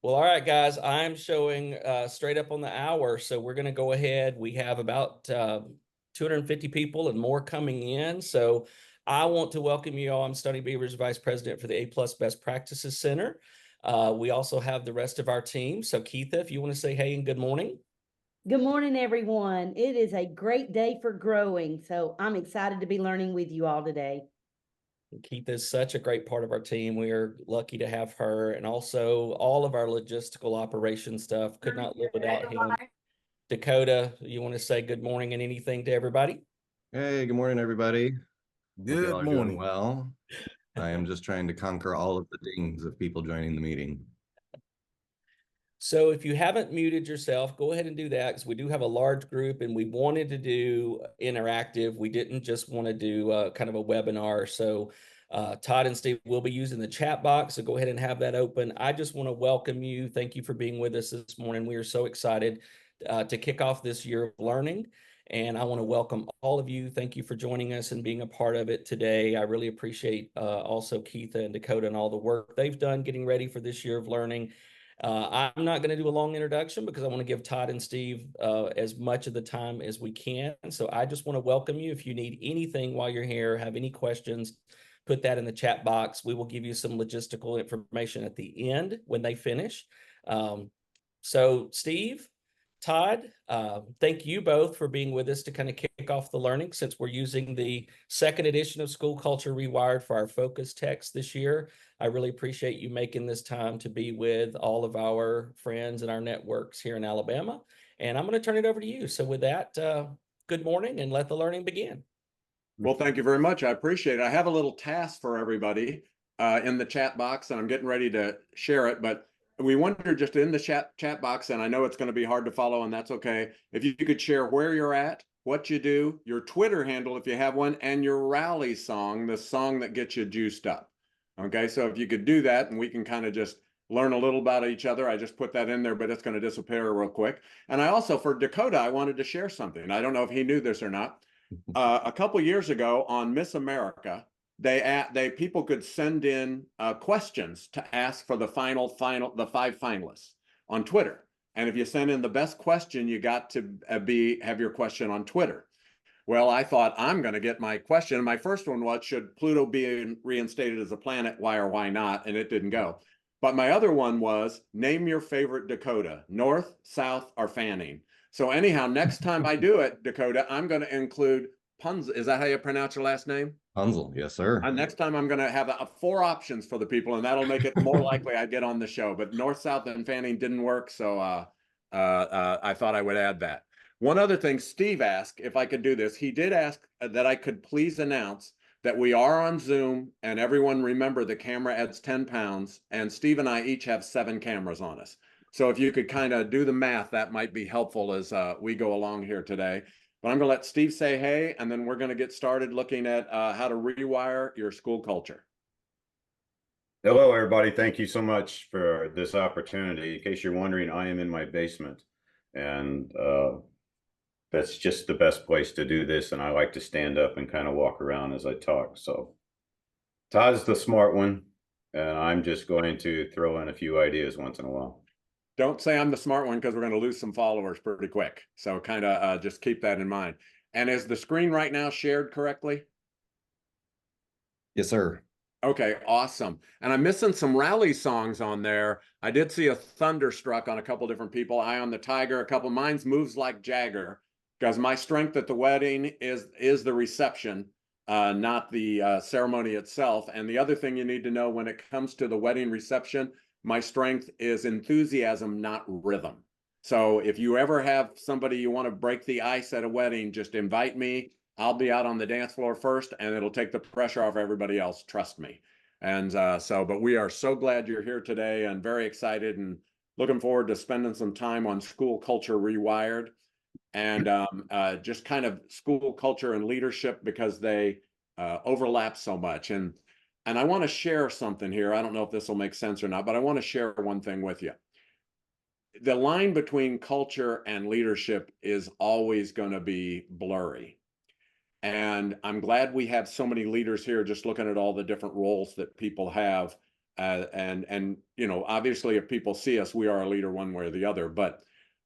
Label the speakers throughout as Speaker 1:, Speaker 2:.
Speaker 1: Well, all right, guys, I'm showing straight up on the hour. So we're going to go ahead. We have about 250 people and more coming in. So I want to welcome you all. I'm Stoney Beavers, Vice President for the A+ Best Practices Center. We also have the rest of our team. So Keitha, if you want to say hey and good morning.
Speaker 2: Good morning, everyone. It is a great day for growing, so I'm excited to be learning with you all today.
Speaker 1: Keith is such a great part of our team. We are lucky to have her, and also all of our logistical operation stuff. Could not live without him. Dakota, you want to say good morning and anything to everybody?
Speaker 3: Hey, good morning, everybody. Hope you all
Speaker 4: Good
Speaker 3: are doing
Speaker 4: morning.
Speaker 3: well. I am just trying to conquer all of the dings of people joining the meeting.
Speaker 1: So if you haven't muted yourself, go ahead and do that because we do have a large group and we wanted to do interactive. We didn't just want to do kind of a webinar. So Todd and Steve will be using the chat box. So go ahead and have that open. I just want to welcome you. Thank you for being with us this morning. We are so excited to kick off this year of learning. And I want to welcome all of you. Thank you for joining us and being a part of it today. I really appreciate also Keitha and Dakota and all the work they've done getting ready for this year of learning. I'm not going to do a long introduction because I want to give Todd and Steve as much of the time as we can. So I just want to welcome you. If you need anything while you're here, have any questions, put that in the chat box. We will give you some logistical information at the end when they finish. So Steve, Todd, thank you both for being with us to kind of kick off the learning since we're using the second edition of School Culture Rewired for our focus text this year. I really appreciate you making this time to be with all of our friends and our networks here in Alabama. And I'm going to turn it over to you. So with that, good morning and let the learning begin.
Speaker 4: Well, thank you very much. I appreciate it. I have a little task for everybody in the chat box, and I'm getting ready to share it. But we wonder just in the chat box, and I know it's going to be hard to follow, and that's okay. If you could share where you're at, what you do, your Twitter handle if you have one, and your rally song, the song that gets you juiced up. Okay, so if you could do that, and we can kind of just learn a little about each other. I just put that in there, but it's going to disappear real quick. And I also, for Dakota, I wanted to share something. I don't know if he knew this or not. A couple years ago on Miss America, people could send in questions to ask for the the 5 finalists on Twitter. And if you send in the best question, you got to have your question on Twitter. Well, I thought I'm going to get my question. My first one was, should Pluto be reinstated as a planet? Why or why not? And it didn't go. But my other one was, name your favorite Dakota, North, South, or Fanning. So anyhow, next time I do it, Dakota, I'm going to include Punzel. Is that how you pronounce your last name?
Speaker 3: Punzel, yes, sir.
Speaker 4: Next time I'm going to have 4 options for the people, and that'll make it more likely I get on the show. But North, South, and Fanning didn't work, so I thought I would add that. One other thing, Steve asked if I could do this. He did ask that I could please announce that we are on Zoom, and everyone remember the camera adds 10 pounds, and Steve and I each have 7 cameras on us. So if you could kind of do the math, that might be helpful as we go along here today. But I'm going to let Steve say hey, and then we're going to get started looking at how to rewire your school culture.
Speaker 5: Hello, everybody. Thank you so much for this opportunity. In case you're wondering, I am in my basement, and that's just the best place to do this. And I like to stand up and kind of walk around as I talk. So Todd's the smart one, and I'm just going to throw in a few ideas once in a while.
Speaker 4: Don't say I'm the smart one because we're going to lose some followers pretty quick. So kind of just keep that in mind. And is the screen right now shared correctly?
Speaker 3: Yes, sir.
Speaker 4: Okay, awesome. And I'm missing some rally songs on there. I did see a Thunderstruck on a couple different people. Eye on the Tiger, a couple. Mine's Moves Like Jagger, because my strength at the wedding is the reception, not the ceremony itself. And the other thing you need to know when it comes to the wedding reception, my strength is enthusiasm, not rhythm. So if you ever have somebody you want to break the ice at a wedding, just invite me. I'll be out on the dance floor first, and it'll take the pressure off everybody else. Trust me. And but we are so glad you're here today and very excited and looking forward to spending some time on School Culture Rewired and just kind of school culture and leadership because they overlap so much. And I want to share something here. I don't know if this will make sense or not, but I want to share one thing with you. The line between culture and leadership is always going to be blurry. And I'm glad we have so many leaders here just looking at all the different roles that people have. And you know, obviously, if people see us, we are a leader one way or the other. But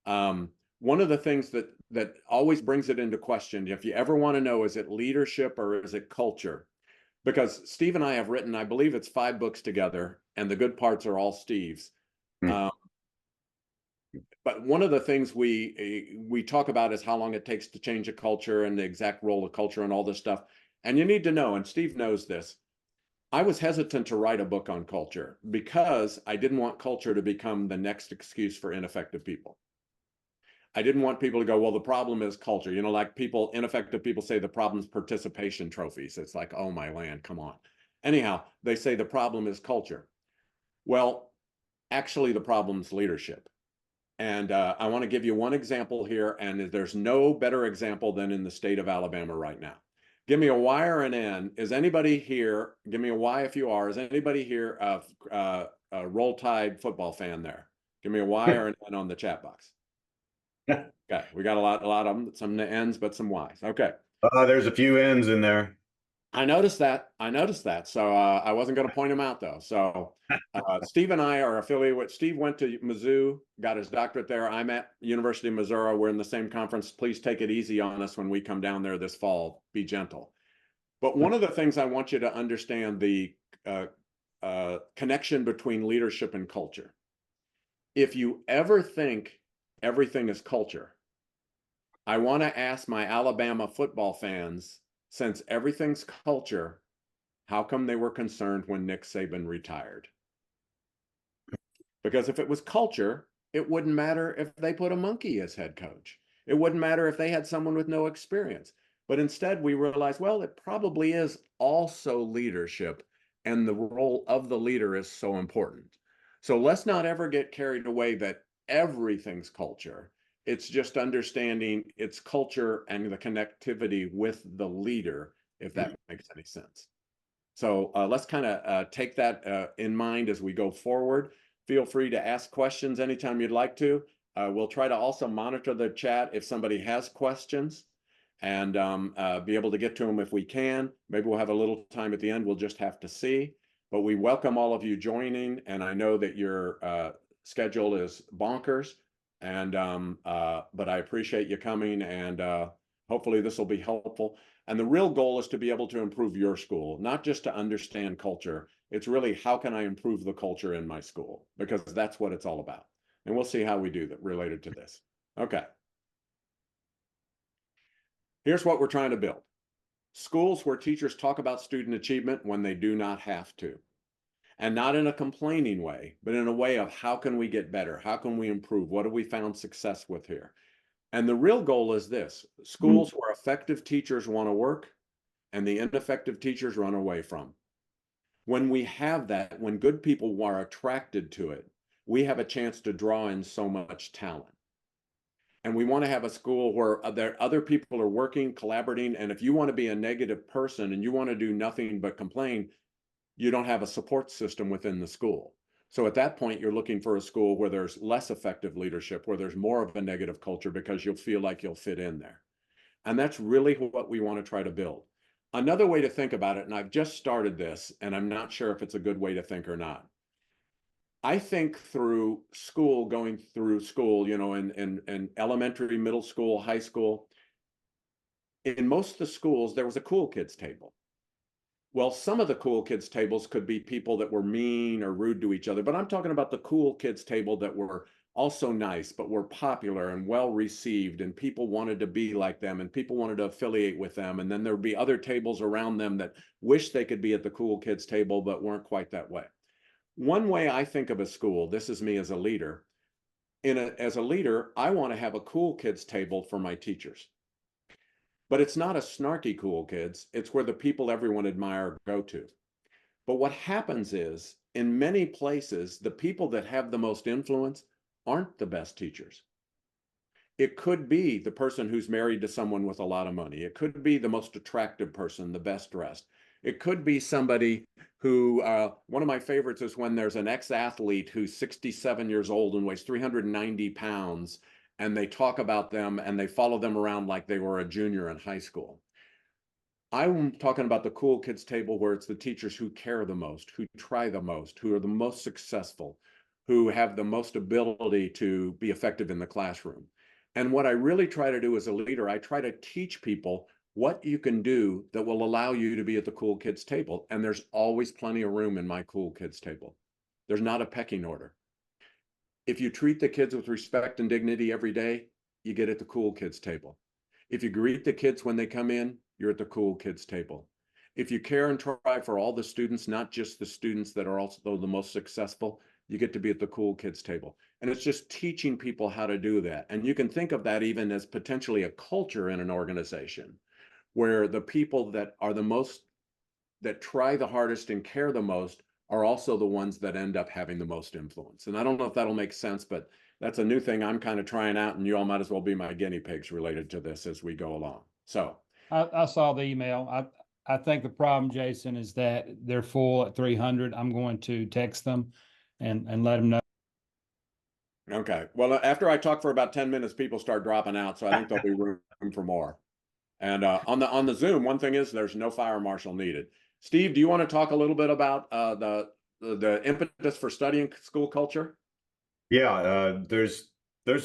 Speaker 4: one of the things that always brings it into question, if you ever want to know, is it leadership or is it culture? Because Steve and I have written, I believe it's 5 books together, and the good parts are all Steve's. But one of the things we talk about is how long it takes to change a culture and the exact role of culture and all this stuff. And you need to know, and Steve knows this, I was hesitant to write a book on culture because I didn't want culture to become the next excuse for ineffective people. I didn't want people to go, well, the problem is culture. You know, like people, ineffective people say the problem's participation trophies. It's like, oh my land, come on. Anyhow, they say the problem is culture. Well, actually, the problem's leadership. And I want to give you one example here, and there's no better example than in the state of Alabama right now. Give me a Y or an N. Is anybody here? Give me a Y if you are. Is anybody here a Roll Tide football fan there? Give me a Y or an N on the chat box. Okay, we got a lot of them. Some N's, but some Y's. Okay.
Speaker 5: There's a few N's in there.
Speaker 4: I noticed that. So I wasn't going to point them out though. So Steve and I are affiliated with. Steve went to Mizzou, got his doctorate there. I'm at University of Missouri. We're in the same conference. Please take it easy on us when we come down there this fall. Be gentle. But one of the things I want you to understand, the connection between leadership and culture. If you ever think everything is culture, I want to ask my Alabama football fans, since everything's culture, how come they were concerned when Nick Saban retired? Because if it was culture, it wouldn't matter if they put a monkey as head coach. It wouldn't matter if they had someone with no experience. But instead, we realized, well, it probably is also leadership, and the role of the leader is so important. So let's not ever get carried away that everything's culture. It's just understanding its culture and the connectivity with the leader, if that makes any sense. So let's kind of take that in mind as we go forward. Feel free to ask questions anytime you'd like to. We'll try to also monitor the chat if somebody has questions, and be able to get to them if we can. Maybe we'll have a little time at the end. We'll just have to see. But we welcome all of you joining, and I know that your schedule is bonkers, and but I appreciate you coming, and hopefully this will be helpful. And the real goal is to be able to improve your school, not just to understand culture. It's really, how can I improve the culture in my school? Because that's what it's all about. And we'll see how we do that related to this. Okay. Here's what we're trying to build. Schools where teachers talk about student achievement when they do not have to. And not in a complaining way, but in a way of, how can we get better? How can we improve? What have we found success with here? And the real goal is this: schools where effective teachers want to work and the ineffective teachers run away from. When we have that, when good people are attracted to it, we have a chance to draw in so much talent. And we want to have a school where other people are working, collaborating. And if you want to be a negative person and you want to do nothing but complain, you don't have a support system within the school. So at that point, you're looking for a school where there's less effective leadership, where there's more of a negative culture, because you'll feel like you'll fit in there. And that's really what we want to try to build. Another way to think about it, and I've just started this, and I'm not sure if it's a good way to think or not. I think through school, going through school, you know, in elementary, middle school, high school, in most of the schools, there was a cool kids table. Well, some of the cool kids tables could be people that were mean or rude to each other, but I'm talking about the cool kids table that were also nice, but were popular and well received, and people wanted to be like them, and people wanted to affiliate with them. And then there'd be other tables around them that wish they could be at the cool kids table, but weren't quite that way. One way I think of a school, this is me as a leader, as a leader, I want to have a cool kids table for my teachers. But it's not a snarky cool kids. It's where the people everyone admire go to. But what happens is, in many places, the people that have the most influence aren't the best teachers. It could be the person who's married to someone with a lot of money. It could be the most attractive person, the best dressed. It could be somebody who, one of my favorites is when there's an ex-athlete who's 67 years old and weighs 390 pounds, and they talk about them and they follow them around like they were a junior in high school. I'm talking about the cool kids table where it's the teachers who care the most, who try the most, who are the most successful, who have the most ability to be effective in the classroom. And what I really try to do as a leader, I try to teach people what you can do that will allow you to be at the cool kids table. And there's always plenty of room in my cool kids table. There's not a pecking order. If you treat the kids with respect and dignity every day, you get at the cool kids table. If you greet the kids when they come in, you're at the cool kids table. If you care and try for all the students, not just the students that are also the most successful, you get to be at the cool kids table. And it's just teaching people how to do that. And you can think of that even as potentially a culture in an organization where the people that are the most, that try the hardest and care the most are also the ones that end up having the most influence. And I don't know if that'll make sense, but that's a new thing I'm kind of trying out, and you all might as well be my guinea pigs related to this as we go along. So
Speaker 6: I saw the email. I think the problem, Jason, is that they're full at 300. I'm going to text them and let them know.
Speaker 4: okay. Well, after I talk for about 10 minutes, people start dropping out. So I think there'll be room for more. And on the Zoom, one thing is there's no fire marshal needed. Steve, do you want to talk a little bit about the impetus for studying school culture?
Speaker 5: Yeah, there's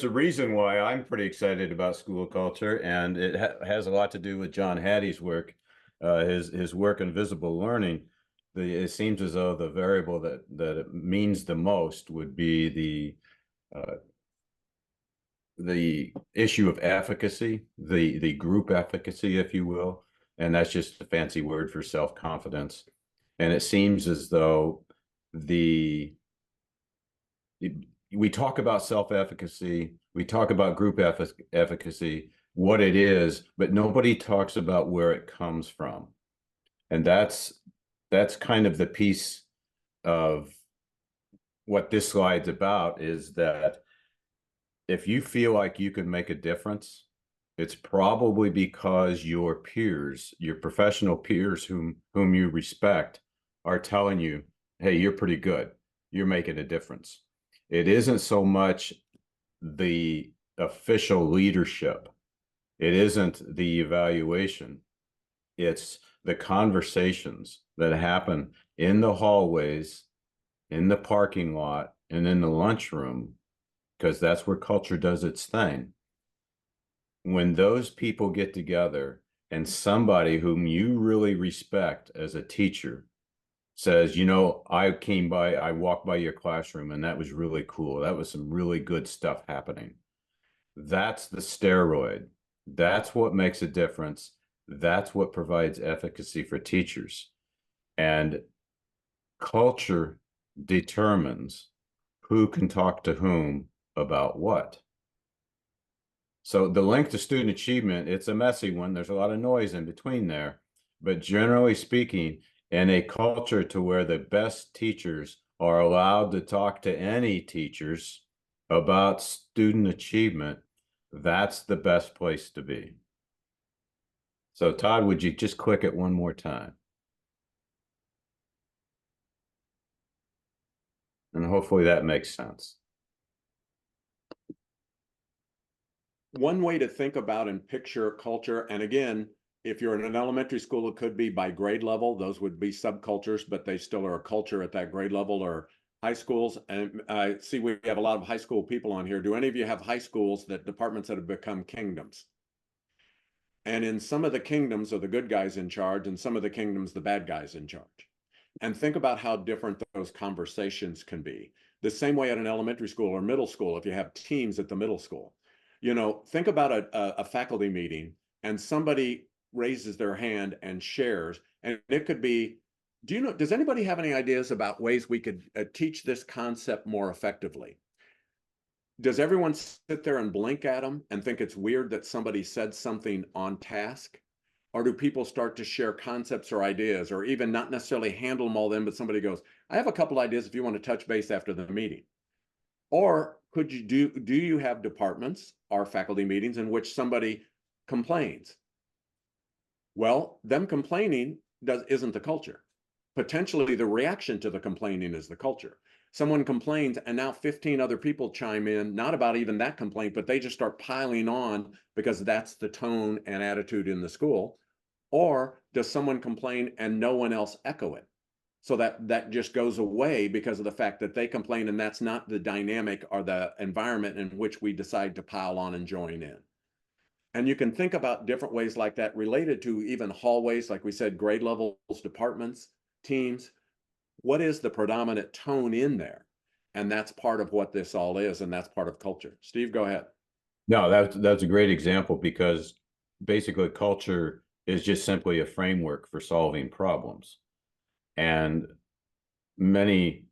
Speaker 5: a reason why I'm pretty excited about school culture, and it has a lot to do with John Hattie's work, his work in visible learning. It seems as though the variable that it means the most would be the issue of efficacy, the group efficacy, if you will, and that's just a fancy word for self-confidence. And it seems as though we talk about self-efficacy, we talk about group efficacy, what it is, but nobody talks about where it comes from. And that's kind of the piece of what this slide's about, is that if you feel like you can make a difference, it's probably because your peers, your professional peers whom you respect, are telling you, hey, you're pretty good, you're making a difference. It isn't so much the official leadership. It isn't the evaluation. It's the conversations that happen in the hallways, in the parking lot, and in the lunchroom, because that's where culture does its thing. When those people get together and somebody whom you really respect as a teacher says, you know, I walked by your classroom and that was really cool. That was some really good stuff happening. That's the steroid. That's what makes a difference. That's what provides efficacy for teachers. And culture determines who can talk to whom about what. So the link to student achievement, it's a messy one. There's a lot of noise in between there. But generally speaking, in a culture to where the best teachers are allowed to talk to any teachers about student achievement, that's the best place to be. So Todd, would you just click it one more time? And hopefully that makes sense.
Speaker 4: One way to think about and picture culture, and again, if you're in an elementary school, it could be by grade level. Those would be subcultures, but they still are a culture at that grade level. Or high schools. And I see we have a lot of high school people on here. Do any of you have high schools, that departments that have become kingdoms? And in some of the kingdoms are the good guys in charge, and some of the kingdoms, the bad guys in charge. And think about how different those conversations can be. The same way at an elementary school or middle school, if you have teams at the middle school. You know, think about a faculty meeting and somebody raises their hand and shares, and it could be, does anybody have any ideas about ways we could teach this concept more effectively? Does everyone sit there and blink at them and think it's weird that somebody said something on task? Or do people start to share concepts or ideas, or even not necessarily handle them all then, but somebody goes, I have a couple ideas if you want to touch base after the meeting? Or could you do you have departments or faculty meetings in which somebody complains? Well, them complaining isn't the culture. Potentially the reaction to the complaining is the culture. Someone complains and now 15 other people chime in, not about even that complaint, but they just start piling on because that's the tone and attitude in the school. Or does someone complain and no one else echo it? So that just goes away because of the fact that they complain, and that's not the dynamic or the environment in which we decide to pile on and join in. And you can think about different ways like that related to even hallways, like we said, grade levels, departments, teams. What is the predominant tone in there? And that's part of what this all is, and that's part of culture. Steve, go ahead.
Speaker 5: No, that's a great example, because basically culture is just simply a framework for solving problems. And many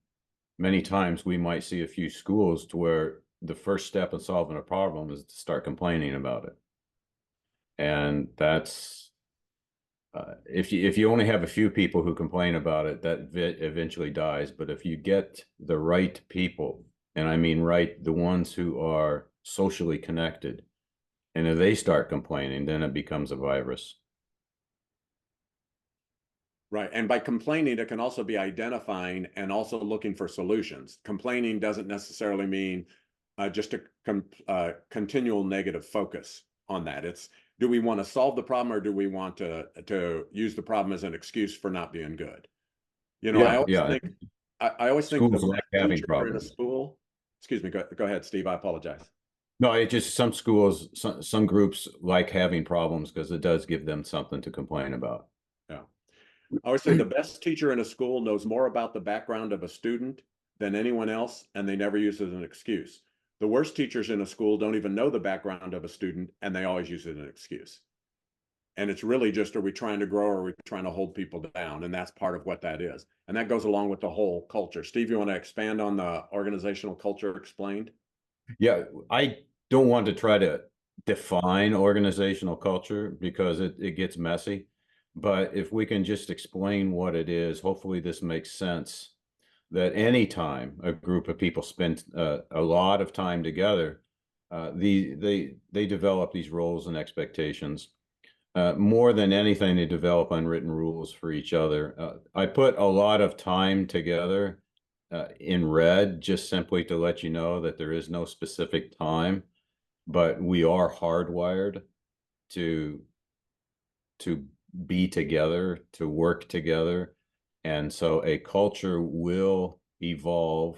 Speaker 5: times we might see a few schools to where the first step in solving a problem is to start complaining about it. And that's if you only have a few people who complain about it, that eventually dies. But if you get the right people, and I mean right, the ones who are socially connected, and if they start complaining, then it becomes a virus.
Speaker 4: Right. And by complaining, it can also be identifying and also looking for solutions. Complaining doesn't necessarily mean just a continual negative focus on that. It's, do we want to solve the problem, or do we want to use the problem as an excuse for not being good? You know,
Speaker 5: Yeah.
Speaker 4: I always think
Speaker 5: Schools
Speaker 4: the
Speaker 5: like
Speaker 4: best
Speaker 5: having
Speaker 4: teacher in a
Speaker 5: problems.
Speaker 4: school. Excuse me. Go ahead, Steve. I apologize.
Speaker 5: No, it just, some schools, some groups like having problems because it does give them something to complain about.
Speaker 4: Yeah. I always say the best teacher in a school knows more about the background of a student than anyone else, and they never use it as an excuse. The worst teachers in a school don't even know the background of a student, and they always use it as an excuse. And it's really just, are we trying to grow, or are we trying to hold people down? And that's part of what that is. And that goes along with the whole culture. Steve, you want to expand on the organizational culture explained?
Speaker 5: Yeah, I don't want to try to define organizational culture because it gets messy. But if we can just explain what it is, hopefully this makes sense. That anytime a group of people spend a lot of time together, they develop these roles and expectations. More than anything, they develop unwritten rules for each other. I put a lot of time together in red, just simply to let you know that there is no specific time, but we are hardwired to be together, to work together. And so a culture will evolve,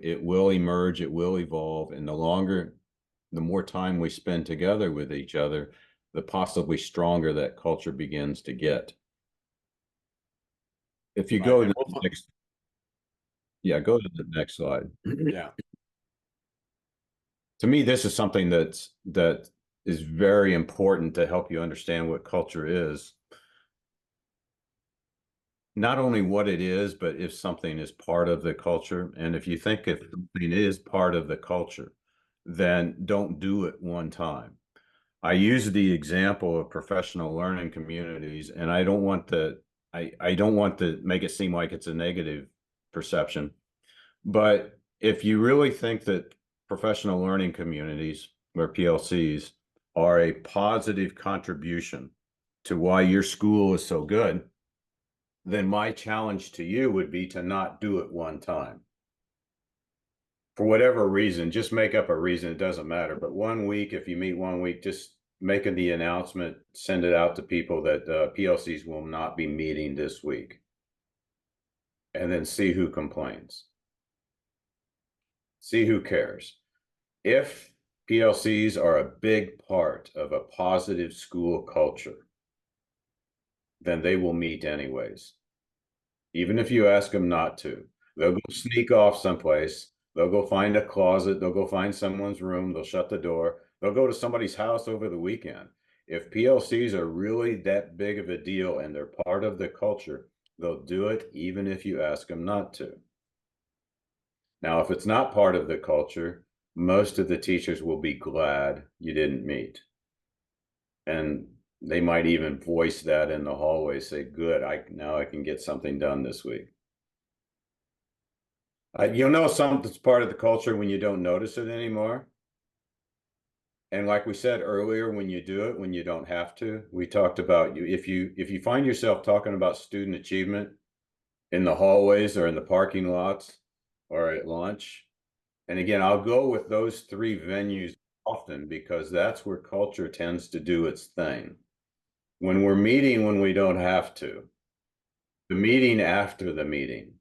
Speaker 5: it will emerge, it will evolve. And the more time we spend together with each other, the possibly stronger that culture begins to get. If you go to the next, go to the next slide.
Speaker 4: Yeah.
Speaker 5: To me, this is something that is very important to help you understand what culture is. Not only what it is, but if something is part of the culture. And if you think if something is part of the culture, then don't do it one time. I use the example of professional learning communities, and I don't want to make it seem like it's a negative perception. But if you really think that professional learning communities, or PLCs, are a positive contribution to why your school is so good, then my challenge to you would be to not do it one time. For whatever reason, just make up a reason, it doesn't matter. But 1 week, if you meet 1 week, just making the announcement, send it out to people that PLCs will not be meeting this week. And then see who complains. See who cares. If PLCs are a big part of a positive school culture, then they will meet anyways. Even if you ask them not to, they'll go sneak off someplace. They'll go find a closet. They'll go find someone's room. They'll shut the door. They'll go to somebody's house over the weekend. If PLCs are really that big of a deal and they're part of the culture, they'll do it even if you ask them not to. Now, if it's not part of the culture, most of the teachers will be glad you didn't meet. And they might even voice that in the hallway, say, good, now I can get something done this week. You'll know something's part of the culture when you don't notice it anymore. And like we said earlier, when you do it, when you don't have to, we talked about if you find yourself talking about student achievement in the hallways or in the parking lots or at lunch. And again, I'll go with those three venues often because that's where culture tends to do its thing. When we're meeting when we don't have to, the meeting after the meeting,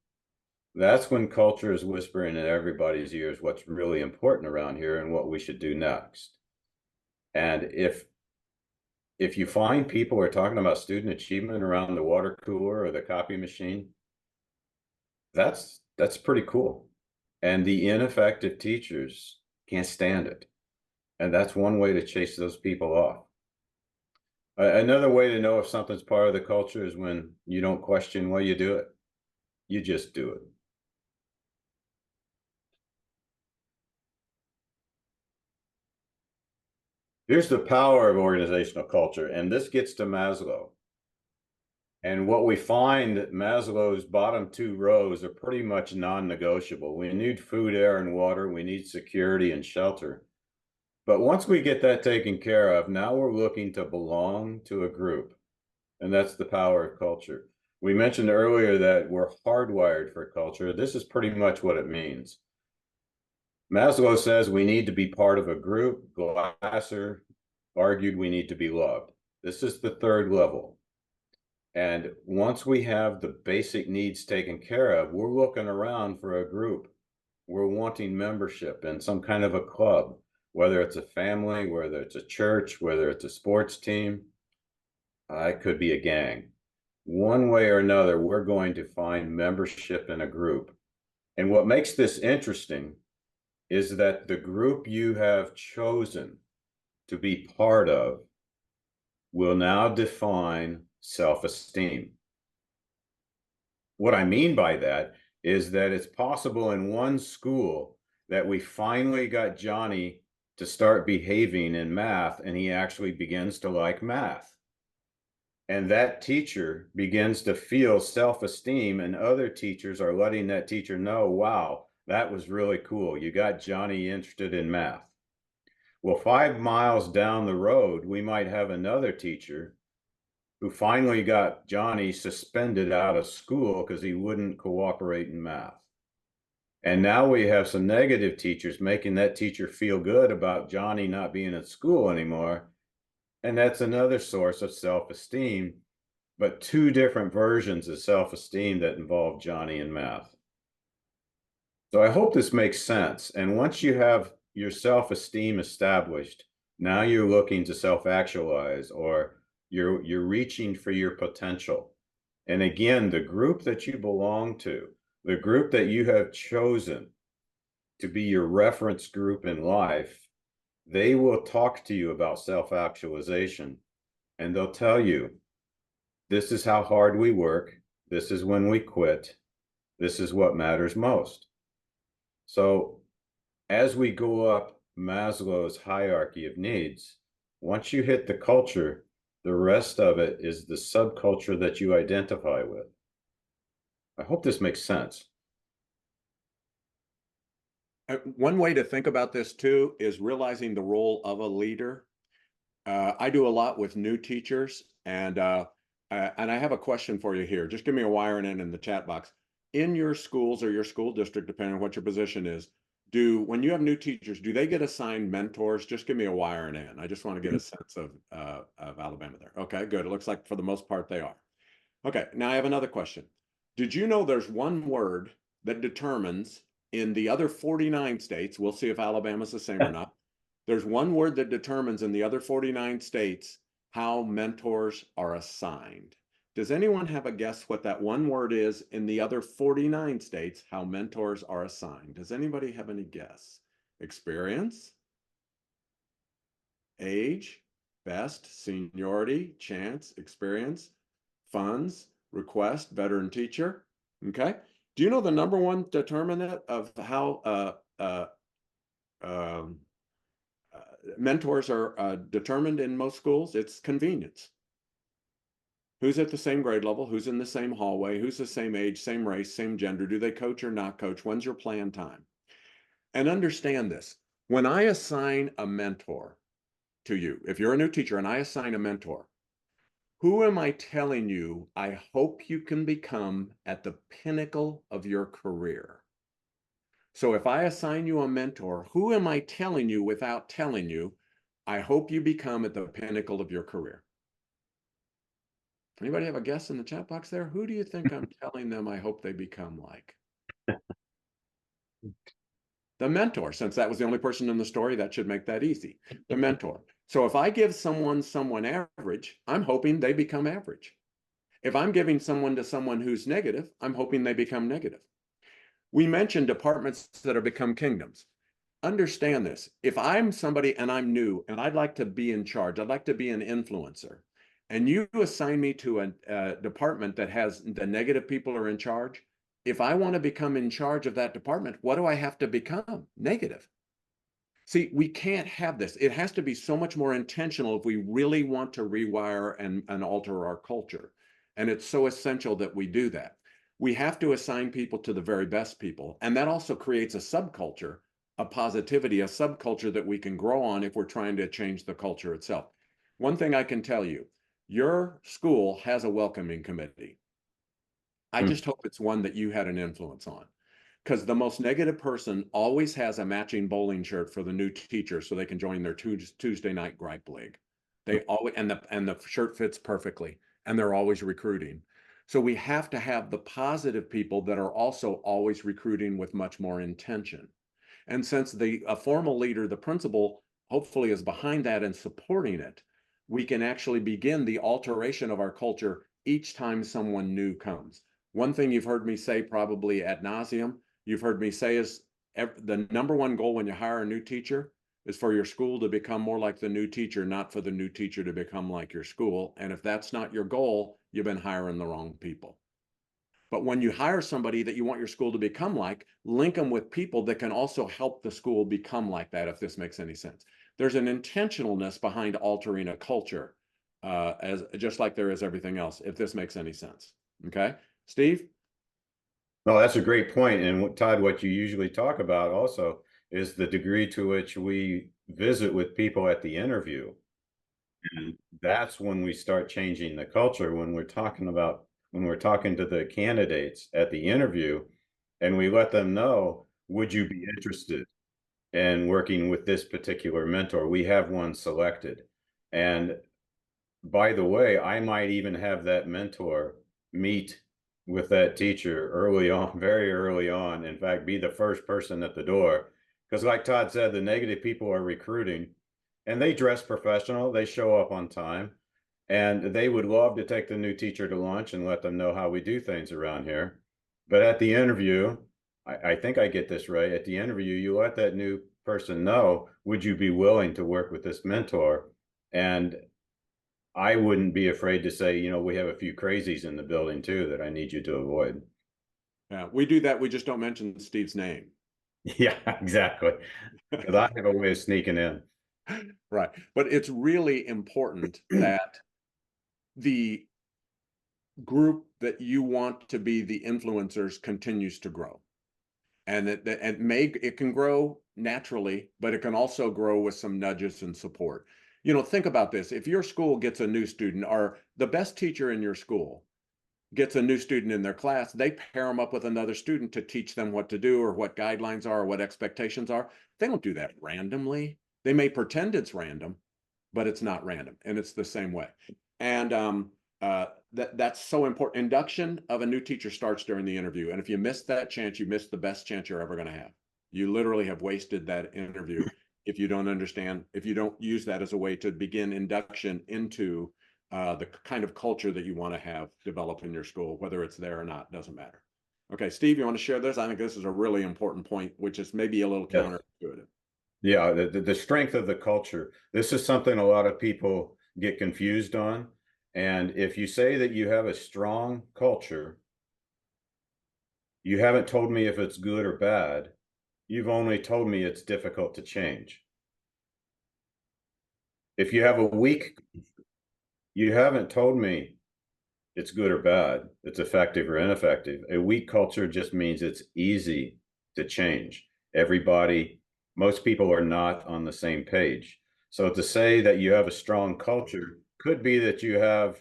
Speaker 5: that's when culture is whispering in everybody's ears what's really important around here and what we should do next. And if you find people are talking about student achievement around the water cooler or the copy machine, that's pretty cool. And the ineffective teachers can't stand it. And that's one way to chase those people off. Another way to know if something's part of the culture is when you don't question why you do it. You just do it. Here's the power of organizational culture, and this gets to Maslow. And what we find, Maslow's bottom two rows are pretty much non-negotiable. We need food, air, and water. We need security and shelter. But once we get that taken care of, now we're looking to belong to a group. And that's the power of culture. We mentioned earlier that we're hardwired for culture. This is pretty much what it means. Maslow says we need to be part of a group. Glasser argued we need to be loved. This is the third level. And once we have the basic needs taken care of, we're looking around for a group. We're wanting membership in some kind of a club, whether it's a family, whether it's a church, whether it's a sports team. It could be a gang. One way or another, we're going to find membership in a group. And what makes this interesting is that the group you have chosen to be part of will now define self-esteem. What I mean by that is that it's possible in one school that we finally got Johnny to start behaving in math, and he actually begins to like math. And that teacher begins to feel self-esteem, and other teachers are letting that teacher know, wow, that was really cool. You got Johnny interested in math. Well, 5 miles down the road, we might have another teacher who finally got Johnny suspended out of school because he wouldn't cooperate in math. And now we have some negative teachers making that teacher feel good about Johnny not being at school anymore. And that's another source of self-esteem, but two different versions of self-esteem that involve Johnny and math. So I hope this makes sense. And once you have your self-esteem established, now you're looking to self-actualize, or you're reaching for your potential. And again, the group that you belong to, the group that you have chosen to be your reference group in life, they will talk to you about self-actualization, and they'll tell you, this is how hard we work. This is when we quit. This is what matters most. So as we go up Maslow's hierarchy of needs, once you hit the culture, the rest of it is the subculture that you identify with. I hope this makes sense.
Speaker 4: One way to think about this too is realizing the role of a leader. I do a lot with new teachers, and I have a question for you here. Just give me a wiring in the chat box. In your schools or your school district, depending on what your position is, when you have new teachers, do they get assigned mentors? Just give me a wiring in. I just want to get a sense of Alabama there. Okay, good. It looks like for the most part they are. Okay, now I have another question. Did you know there's one word that determines in the other 49 states, we'll see if Alabama's the same or not. There's one word that determines in the other 49 states how mentors are assigned. Does anyone have a guess what that one word is in the other 49 states, how mentors are assigned? Does anybody have any guess? Experience? Age? Best? Seniority? Chance? Experience? Funds? Request? Veteran teacher? Okay. Do you know the number one determinant of how mentors are determined in most schools? It's convenience. Who's at the same grade level? Who's in the same hallway? Who's the same age, same race, same gender? Do they coach or not coach? When's your plan time? And understand this. When I assign a mentor to you, if you're a new teacher and I assign a mentor, who am I telling you I hope you can become at the pinnacle of your career? So if I assign you a mentor, who am I telling you without telling you, I hope you become at the pinnacle of your career? Anybody have a guess in the chat box there? Who do you think I'm telling them I hope they become like? The mentor, since that was the only person in the story, that should make that easy. The mentor. So if I give someone average, I'm hoping they become average. If I'm giving someone to someone who's negative, I'm hoping they become negative. We mentioned departments that have become kingdoms. Understand this. If I'm somebody and I'm new and I'd like to be in charge, I'd like to be an influencer, and you assign me to a department that has the negative people are in charge, if I want to become in charge of that department, what do I have to become? Negative. See, we can't have this. It has to be so much more intentional if we really want to rewire and alter our culture. And it's so essential that we do that. We have to assign people to the very best people. And that also creates a subculture, a positivity, a subculture that we can grow on if we're trying to change the culture itself. One thing I can tell you, your school has a welcoming committee. I just hope it's one that you had an influence on, because the most negative person always has a matching bowling shirt for the new teacher so they can join their Tuesday night gripe league. They always, and the shirt fits perfectly, and they're always recruiting. So we have to have the positive people that are also always recruiting with much more intention. And since a formal leader, the principal, hopefully is behind that and supporting it, we can actually begin the alteration of our culture each time someone new comes. One thing you've heard me say probably ad nauseum, you've heard me say is the number one goal when you hire a new teacher is for your school to become more like the new teacher, not for the new teacher to become like your school. And if that's not your goal, you've been hiring the wrong people. But when you hire somebody that you want your school to become like, link them with people that can also help the school become like that, if this makes any sense. There's an intentionalness behind altering a culture, as just like there is everything else, if this makes any sense. Okay, Steve?
Speaker 5: No, that's a great point. And Todd, what you usually talk about also is the degree to which we visit with people at the interview. And that's when we start changing the culture, when we're talking to the candidates at the interview, and we let them know, would you be interested in working with this particular mentor? We have one selected. And by the way, I might even have that mentor meet with that teacher early on, very early on. In fact, be the first person at the door. Because like Todd said, the negative people are recruiting and they dress professional, they show up on time, and they would love to take the new teacher to lunch and let them know how we do things around here. But at the interview, I think I get this right. At the interview, you let that new person know, would you be willing to work with this mentor? And I wouldn't be afraid to say, we have a few crazies in the building too that I need you to avoid.
Speaker 4: Yeah, we do that. We just don't mention Steve's name.
Speaker 5: Yeah, exactly. Because I have a way of sneaking in.
Speaker 4: Right. But it's really important that the group that you want to be the influencers continues to grow. And it can grow naturally, but it can also grow with some nudges and support. Think about this. If your school gets a new student, or the best teacher in your school gets a new student in their class, they pair them up with another student to teach them what to do or what guidelines are or what expectations are. They don't do that randomly. They may pretend it's random, but it's not random, and it's the same way. And that's so important. Induction of a new teacher starts during the interview, and if you miss that chance, you miss the best chance you're ever going to have. You literally have wasted that interview if you don't use that as a way to begin induction into the kind of culture that you want to have develop in your school, whether it's there or not, doesn't matter. Okay, Steve, you want to share this? I think this is a really important point, which is maybe a little counterintuitive.
Speaker 5: Yeah, the strength of the culture. This is something a lot of people get confused on. And if you say that you have a strong culture, you haven't told me if it's good or bad. You've only told me it's difficult to change. If you have a weak, you haven't told me it's good or bad, it's effective or ineffective. A weak culture just means it's easy to change. Most people are not on the same page. So to say that you have a strong culture could be that you have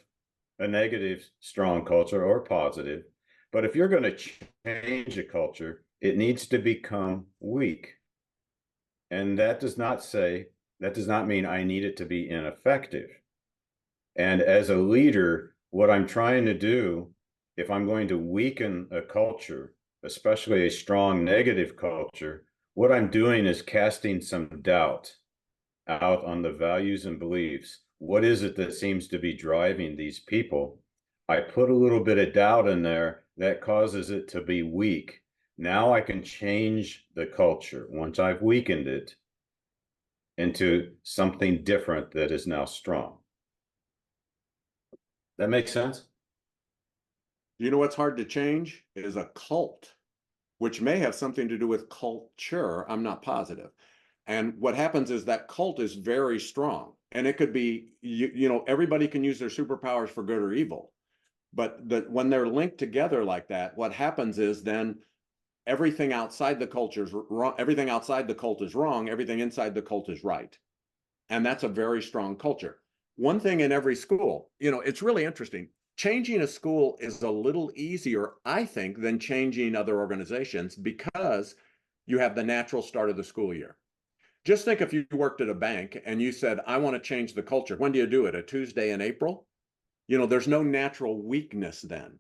Speaker 5: a negative strong culture or positive. But if you're going to change a culture, it needs to become weak. And that does not mean I need it to be ineffective. And as a leader, What I'm trying to do, if I'm going to weaken a culture, especially a strong negative culture, what I'm doing is casting some doubt out on the values and beliefs. What is it that seems to be driving these people? I put a little bit of doubt in there that causes it to be weak. Now I can change the culture once I've weakened it into something different that is now strong. That makes sense?
Speaker 4: You know what's hard to change is a cult, which may have something to do with culture. I'm not positive. And what happens is that cult is very strong. And it could be, everybody can use their superpowers for good or evil. But when they're linked together like that, what happens is then everything outside the culture is wrong. Everything outside the cult is wrong. Everything inside the cult is right. And that's a very strong culture. One thing in every school, it's really interesting. Changing a school is a little easier, I think, than changing other organizations because you have the natural start of the school year. Just think if you worked at a bank and you said, I want to change the culture. When do you do it? A Tuesday in April? There's no natural weakness then.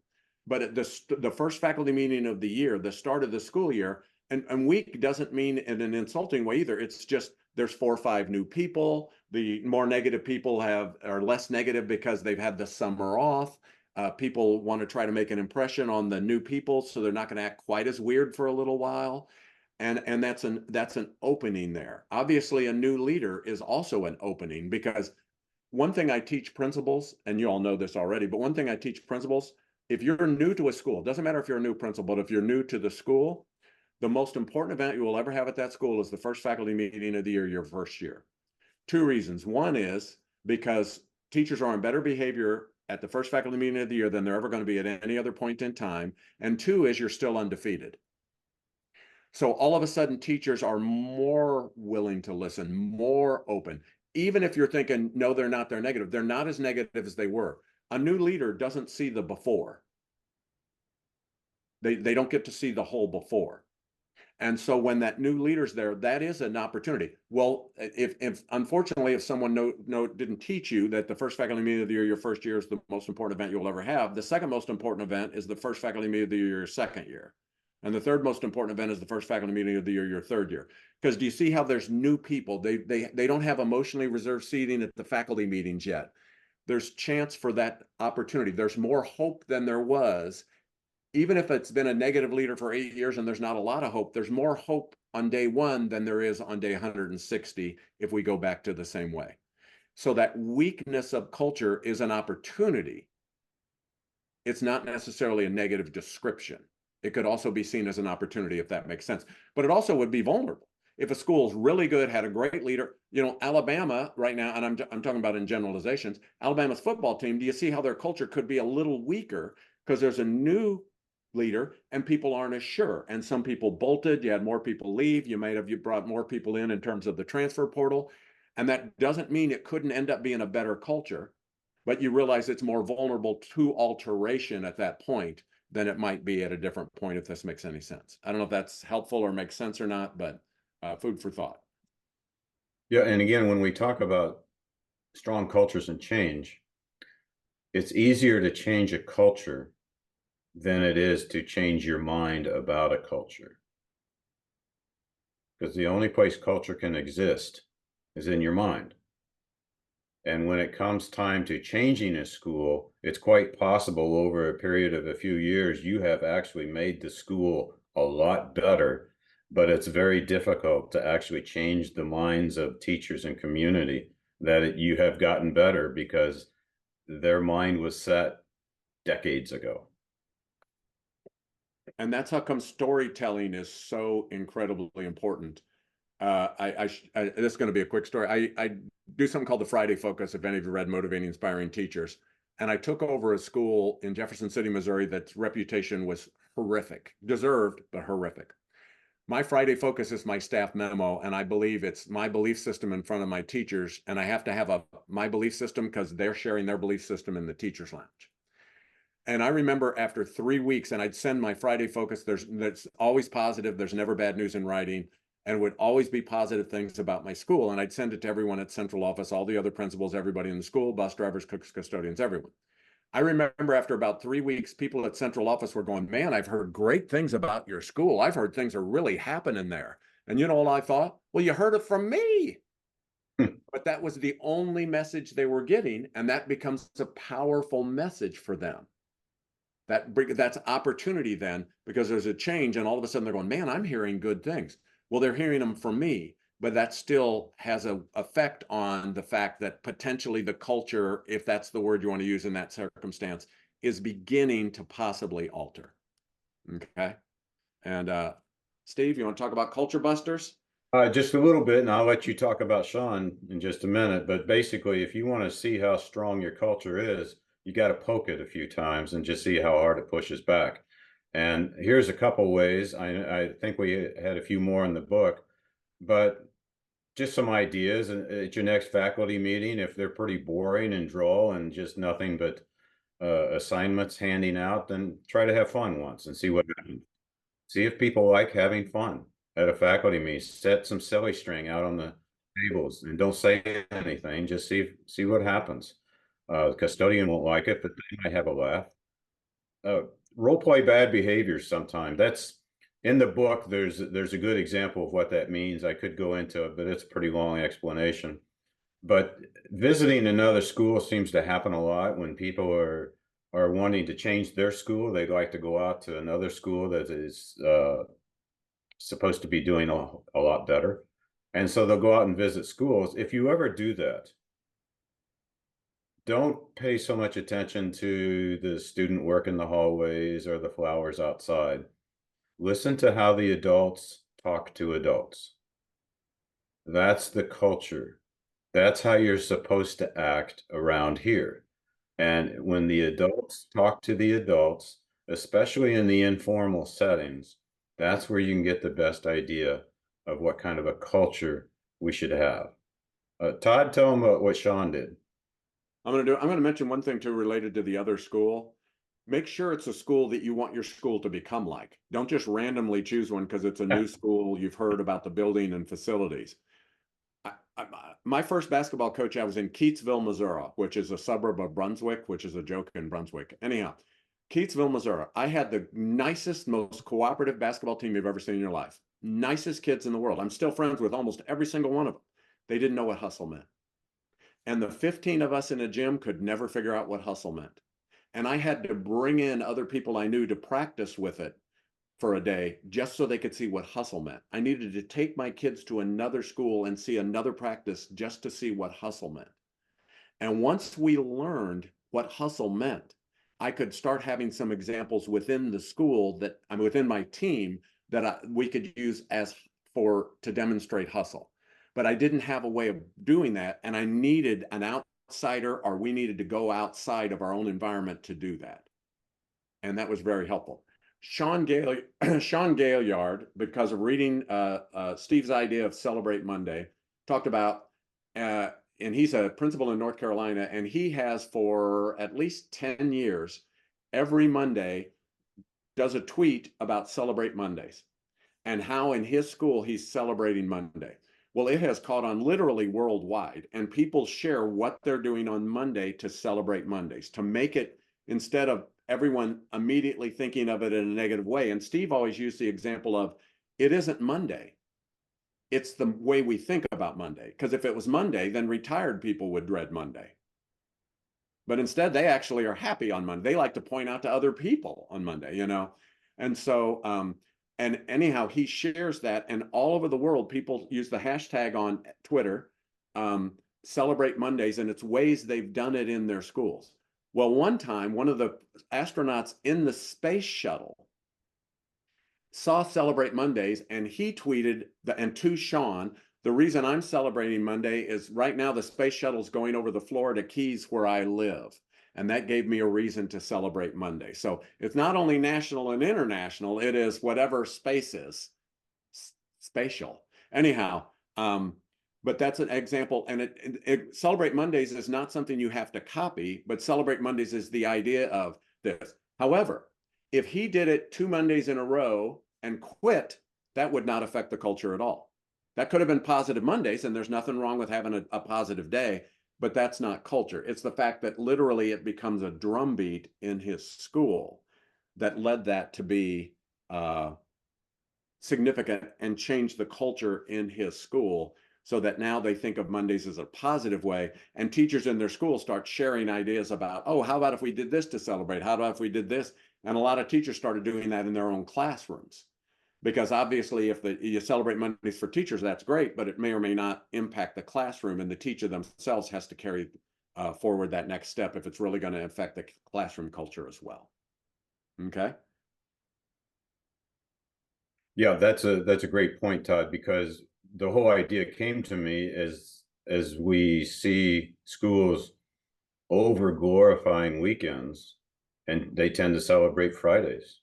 Speaker 4: But at the first faculty meeting of the year, the start of the school year, and weak doesn't mean in an insulting way either. It's just there's 4 or 5 new people. The more negative people are less negative because they've had the summer off. People want to try to make an impression on the new people, so they're not going to act quite as weird for a little while. And that's an opening there. Obviously, a new leader is also an opening, because one thing I teach principals, and you all know this already, but one thing I teach principals, if you're new to a school, it doesn't matter if you're a new principal, but if you're new to the school, the most important event you will ever have at that school is the first faculty meeting of the year, your first year. 2 reasons. One is because teachers are on better behavior at the first faculty meeting of the year than they're ever going to be at any other point in time. And 2 is you're still undefeated. So all of a sudden, teachers are more willing to listen, more open. Even if you're thinking, no, they're not, they're negative. They're not as negative as they were. A new leader doesn't see the before. They don't get to see the whole before. And so when that new leader's there, that is an opportunity. Well, if unfortunately, if someone didn't teach you that the first faculty meeting of the year, your first year, is the most important event you'll ever have, the second most important event is the first faculty meeting of the year, your second year. And the third most important event is the first faculty meeting of the year, your third year. Because do you see how there's new people? They don't have emotionally reserved seating at the faculty meetings yet. There's chance for that opportunity. There's more hope than there was. Even if it's been a negative leader for 8 years and there's not a lot of hope, there's more hope on day 1 than there is on day 160 if we go back to the same way. So that weakness of culture is an opportunity. It's not necessarily a negative description. It could also be seen as an opportunity, if that makes sense. But it also would be vulnerable. If a school is really good, had a great leader, Alabama right now, and I'm talking about in generalizations, Alabama's football team, do you see how their culture could be a little weaker because there's a new leader and people aren't as sure, and some people bolted, you had more people leave, you brought more people in terms of the transfer portal, and that doesn't mean it couldn't end up being a better culture, but you realize it's more vulnerable to alteration at that point than it might be at a different point, if this makes any sense. I don't know if that's helpful or makes sense or not, but food for thought.
Speaker 5: Yeah, and again, when we talk about strong cultures and change, it's easier to change a culture than it is to change your mind about a culture. Because the only place culture can exist is in your mind. And when it comes time to changing a school, it's quite possible over a period of a few years, you have actually made the school a lot better, but it's very difficult to actually change the minds of teachers and community that you have gotten better because their mind was set decades ago.
Speaker 4: And that's how come storytelling is so incredibly important. This is going to be a quick story. I do something called the Friday Focus, if any of you read Motivating Inspiring Teachers. And I took over a school in Jefferson City, Missouri, that's reputation was horrific, deserved, but horrific. My Friday Focus is my staff memo, and I believe it's my belief system in front of my teachers. And I have to have my belief system because they're sharing their belief system in the teacher's lounge. And I remember after 3 weeks, and I'd send my Friday Focus, that's always positive, there's never bad news in writing, and would always be positive things about my school. And I'd send it to everyone at central office, all the other principals, everybody in the school, bus drivers, cooks, custodians, everyone. I remember after about 3 weeks, people at central office were going, man, I've heard great things about your school. I've heard things are really happening there. And you know what I thought? Well, you heard it from me. But that was the only message they were getting. And that becomes a powerful message for them. That's opportunity then, because there's a change and all of a sudden they're going, man, I'm hearing good things. Well, they're hearing them from me, but that still has an effect on the fact that potentially the culture, if that's the word you want to use in that circumstance, is beginning to possibly alter. Okay. And Steve, you want to talk about culture busters?
Speaker 5: Just a little bit, and I'll let you talk about Sean in just a minute. But basically, if you want to see how strong your culture is, you got to poke it a few times and just see how hard it pushes back. And here's a couple ways. I think we had a few more in the book, but just some ideas at your next faculty meeting. If they're pretty boring and droll and just nothing but assignments handing out, then try to have fun once and see what happens. See if people like having fun at a faculty meeting. Set some silly string out on the tables and don't say anything. Just see what happens. The custodian won't like it, but they might have a laugh. Role play bad behavior sometime. That's in the book. There's a good example of what that means. I could go into it, but it's a pretty long explanation. But visiting another school seems to happen a lot when people are wanting to change their school. They'd like to go out to another school that is supposed to be doing a lot better. And so they'll go out and visit schools. If you ever do that, don't pay so much attention to the student work in the hallways or the flowers outside. Listen to how the adults talk to adults. That's the culture. That's how you're supposed to act around here. And when the adults talk to the adults, especially in the informal settings, that's where you can get the best idea of what kind of a culture we should have. Todd, tell them what Sean did.
Speaker 4: I'm going to mention one thing too related to the other school. Make sure it's a school that you want your school to become like. Don't just randomly choose one because it's a new school. You've heard about the building and facilities. My first basketball coach, I was in Keatsville, Missouri, which is a suburb of Brunswick, which is a joke in Brunswick. Anyhow, Keatsville, Missouri. I had the nicest, most cooperative basketball team you've ever seen in your life. Nicest kids in the world. I'm still friends with almost every single one of them. They didn't know what hustle meant. And the 15 of us in a gym could never figure out what hustle meant. And I had to bring in other people I knew to practice with it for a day just so they could see what hustle meant. I needed to take my kids to another school and see another practice just to see what hustle meant. And once we learned what hustle meant, I could start having some examples within the school that I'm within my team that we could use to demonstrate hustle. But I didn't have a way of doing that. And I needed an outsider, or we needed to go outside of our own environment to do that. And that was very helpful. Sean Gaillard, because of reading Steve's idea of Celebrate Monday, talked about, and he's a principal in North Carolina, and he has for at least 10 years, every Monday, does a tweet about Celebrate Mondays and how in his school he's celebrating Monday. Well, it has caught on literally worldwide, and people share what they're doing on Monday to celebrate Mondays, to make it, instead of everyone immediately thinking of it in a negative way. And Steve always used the example of, it isn't Monday. It's the way we think about Monday. Because if it was Monday, then retired people would dread Monday. But instead, they actually are happy on Monday. They like to point out to other people on Monday, you know? And so, and anyhow, he shares that, and all over the world, people use the hashtag on Twitter, Celebrate Mondays, and it's ways they've done it in their schools. Well, one time, one of the astronauts in the space shuttle saw Celebrate Mondays, and he tweeted, and to Sean, the reason I'm celebrating Monday is right now the space shuttle's going over the Florida Keys where I live. And that gave me a reason to celebrate Monday. So it's not only national and international, it is whatever space is spatial. Anyhow, but that's an example. And Celebrate Mondays is not something you have to copy, but Celebrate Mondays is the idea of this. However, if he did it 2 Mondays in a row and quit, that would not affect the culture at all. That could have been positive Mondays, and there's nothing wrong with having a positive day. but that's not culture. It's the fact that literally it becomes a drumbeat in his school that led that to be significant and change the culture in his school, so that now they think of Mondays as a positive way, and teachers in their school start sharing ideas about, oh, how about if we did this to celebrate? How about if we did this? And a lot of teachers started doing that in their own classrooms, because obviously if you celebrate Mondays for teachers, that's great, but it may or may not impact the classroom, and the teacher themselves has to carry forward that next step if it's really going to affect the classroom culture as well. Okay.
Speaker 5: Yeah, that's a great point, Todd, because the whole idea came to me as we see schools over glorifying weekends, and they tend to celebrate Fridays.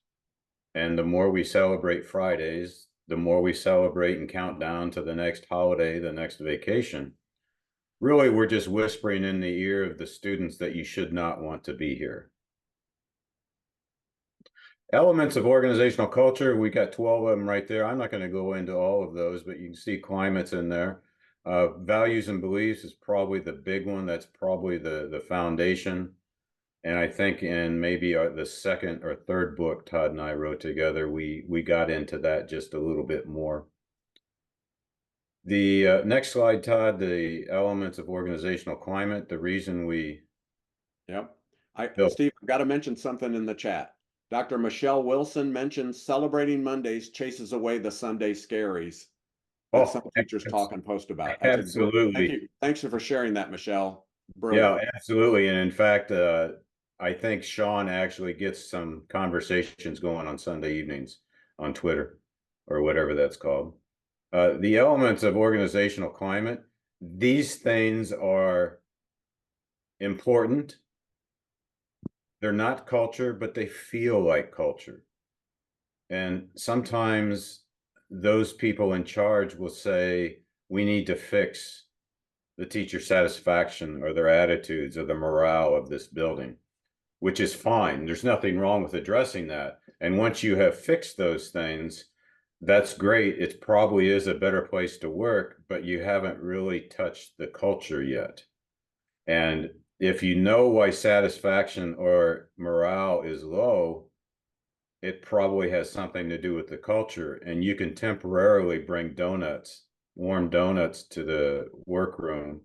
Speaker 5: And the more we celebrate Fridays, the more we celebrate and count down to the next holiday, the next vacation. Really, we're just whispering in the ear of the students that you should not want to be here. Elements of organizational culture, we got 12 of them right there. I'm not going to go into all of those, but you can see climates in there. Values and beliefs is probably the big one. That's probably the foundation. And I think in maybe the second or third book Todd and I wrote together, we got into that just a little bit more. The next slide, Todd, the elements of organizational climate, the reason we...
Speaker 4: Yep.
Speaker 5: Bill.
Speaker 4: Steve, I've got to mention something in the chat. Dr. Michelle Wilson mentioned celebrating Mondays chases away the Sunday scaries that some teachers talk and post about.
Speaker 5: Absolutely.
Speaker 4: Thank you. Thanks for sharing that, Michelle.
Speaker 5: Yeah,
Speaker 4: Brilliant.
Speaker 5: absolutely. And in fact, I think Sean actually gets some conversations going on Sunday evenings on Twitter or whatever that's called. The elements of organizational climate, these things are important. They're not culture, but they feel like culture. And sometimes those people in charge will say, we need to fix the teacher satisfaction or their attitudes or the morale of this building, which is fine. There's nothing wrong with addressing that. And once you have fixed those things, that's great. It probably is a better place to work, but you haven't really touched the culture yet. And if you know why satisfaction or morale is low, it probably has something to do with the culture. And you can temporarily bring warm donuts to the workroom,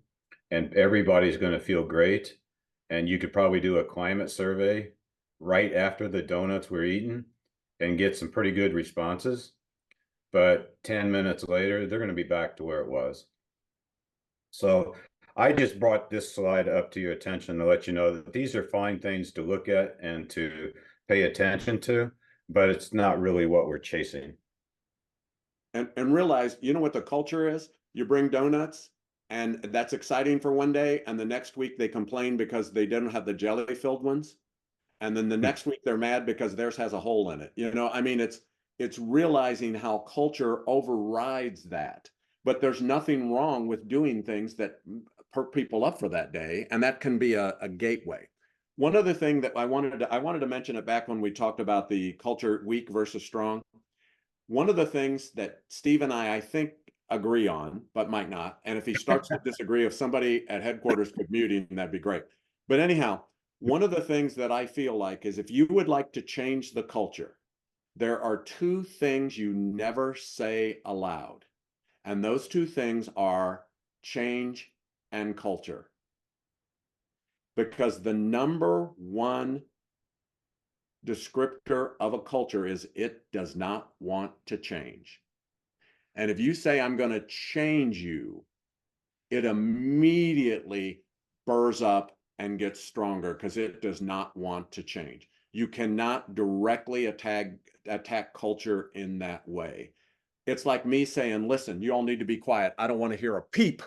Speaker 5: and everybody's going to feel great. And you could probably do a climate survey right after the donuts were eaten and get some pretty good responses. But 10 minutes later, they're going to be back to where it was. So I just brought this slide up to your attention to let you know that these are fine things to look at and to pay attention to, but it's not really what we're chasing.
Speaker 4: And realize, you know what the culture is? You bring donuts, and that's exciting for one day, and the next week they complain because they didn't have the jelly filled ones. And then the next week they're mad because theirs has a hole in it. I mean, it's realizing how culture overrides that. But there's nothing wrong with doing things that perk people up for that day, and that can be a gateway. One other thing that I wanted to mention it back when we talked about the culture weak versus strong. One of the things that Steve and I think, agree on, but might not. And if he starts to disagree, if somebody at headquarters could mute him, that'd be great. But anyhow, one of the things that I feel like is if you would like to change the culture, there are two things you never say aloud. And those two things are change and culture. Because the number one descriptor of a culture is it does not want to change. And if you say, I'm going to change you, it immediately burrs up and gets stronger because it does not want to change. You cannot directly attack culture in that way. It's like me saying, listen, you all need to be quiet. I don't want to hear a peep.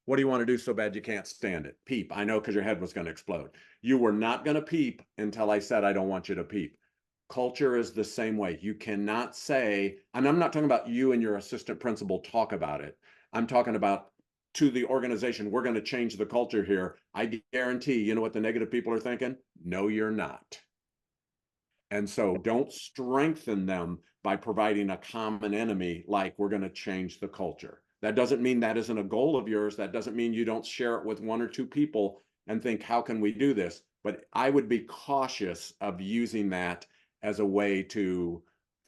Speaker 4: What do you want to do so bad you can't stand it? Peep. I know because your head was going to explode. You were not going to peep until I said, I don't want you to peep. Culture is the same way. You cannot say, and I'm not talking about you and your assistant principal talk about it. I'm talking about to the organization, we're going to change the culture here. I guarantee, you know what the negative people are thinking? No, you're not. And so don't strengthen them by providing a common enemy like we're going to change the culture. That doesn't mean that isn't a goal of yours. That doesn't mean you don't share it with one or two people and think, how can we do this? But I would be cautious of using that as a way to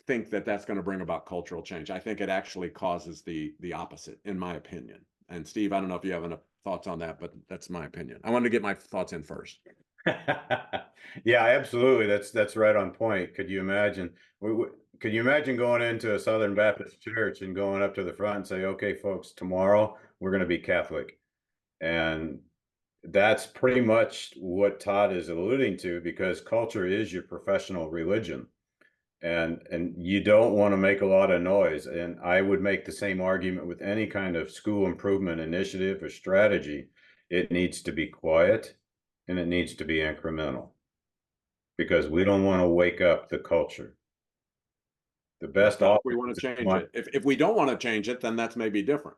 Speaker 4: think that that's going to bring about cultural change. I think it actually causes the opposite, in my opinion. And Steve, I don't know if you have any thoughts on that, but that's my opinion. I wanted to get my thoughts in first.
Speaker 5: Yeah, absolutely. That's right on point. Could you imagine? Could you imagine going into a Southern Baptist church and going up to the front and say, "Okay, folks, tomorrow we're going to be Catholic," and that's pretty much what Todd is alluding to, because culture is your professional religion, and you don't want to make a lot of noise. And I would make the same argument with any kind of school improvement initiative or strategy. It needs to be quiet and it needs to be incremental, because we don't want to wake up the culture. The best
Speaker 4: If we want to change it. If we don't want to change it, then that's maybe different.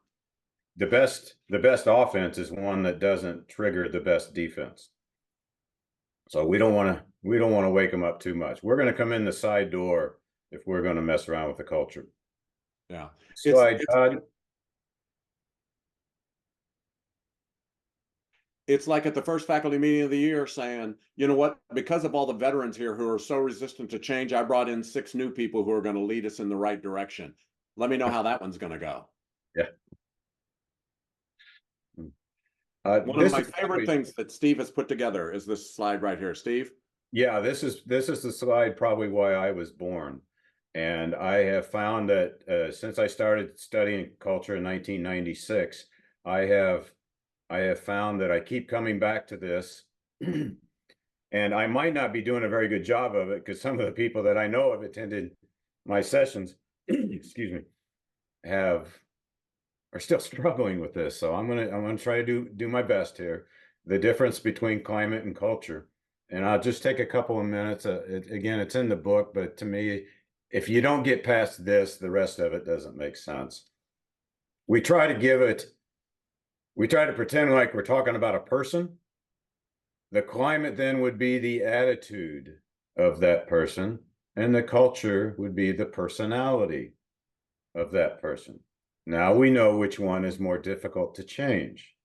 Speaker 5: the best offense is one that doesn't trigger the best defense. So we don't want to wake them up too much. We're going to come in the side door if we're going to mess around with the culture.
Speaker 4: Yeah.
Speaker 5: Slide, Todd.
Speaker 4: It's like at the first faculty meeting of the year saying, you know what, because of all the veterans here who are so resistant to change, I brought in 6 new people who are going to lead us in the right direction. Let me know how that one's going to go.
Speaker 5: Yeah.
Speaker 4: One of my favorite things that Steve has put together is this slide right here. Steve?
Speaker 5: Yeah, this is the slide probably why I was born. And I have found that since I started studying culture in 1996, I have found that I keep coming back to this. And I might not be doing a very good job of it, because some of the people that I know have attended my sessions, excuse me, are still struggling with this. So I'm gonna try to do my best here. The difference between climate and culture. And I'll just take a couple of minutes. Again, it's in the book, but to me, if you don't get past this, the rest of it doesn't make sense. We try to pretend like we're talking about a person. The climate then would be the attitude of that person, and the culture would be the personality of that person. Now we know which one is more difficult to change,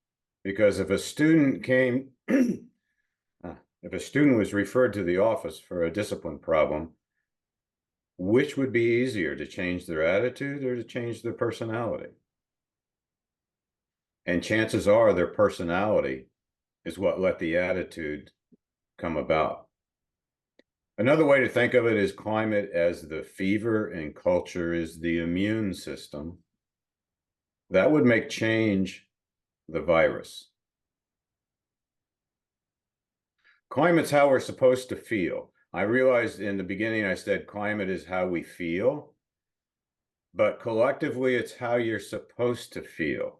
Speaker 5: because if a student came, if a student was referred to the office for a discipline problem, which would be easier, to change their attitude or to change their personality? And chances are their personality is what let the attitude come about. Another way to think of it is climate as the fever and culture is the immune system. That would make change the virus. Climate's how we're supposed to feel. I realized in the beginning I said climate is how we feel, but collectively it's how you're supposed to feel.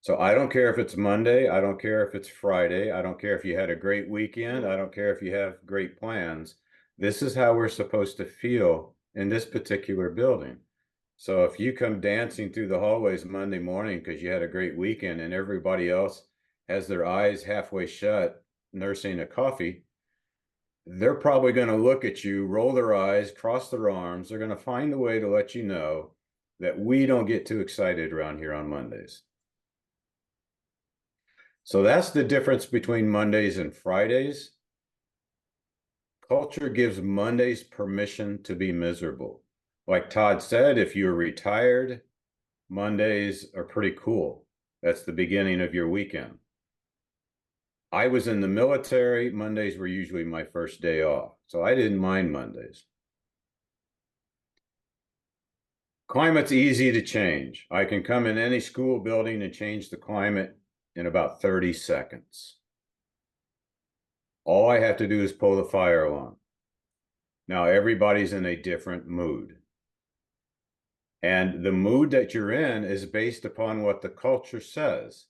Speaker 5: So I don't care if it's Monday, I don't care if it's Friday, I don't care if you had a great weekend, I don't care if you have great plans. This is how we're supposed to feel in this particular building. So if you come dancing through the hallways Monday morning because you had a great weekend and everybody else has their eyes halfway shut, nursing a coffee, they're probably going to look at you, roll their eyes, cross their arms. They're going to find a way to let you know that we don't get too excited around here on Mondays. So that's the difference between Mondays and Fridays. Culture gives Mondays permission to be miserable. Like Todd said, if you're retired, Mondays are pretty cool. That's the beginning of your weekend. I was in the military. Mondays were usually my first day off, so I didn't mind Mondays. Climate's easy to change. I can come in any school building and change the climate in about 30 seconds. All I have to do is pull the fire alarm. Now everybody's in a different mood. And the mood that you're in is based upon what the culture says.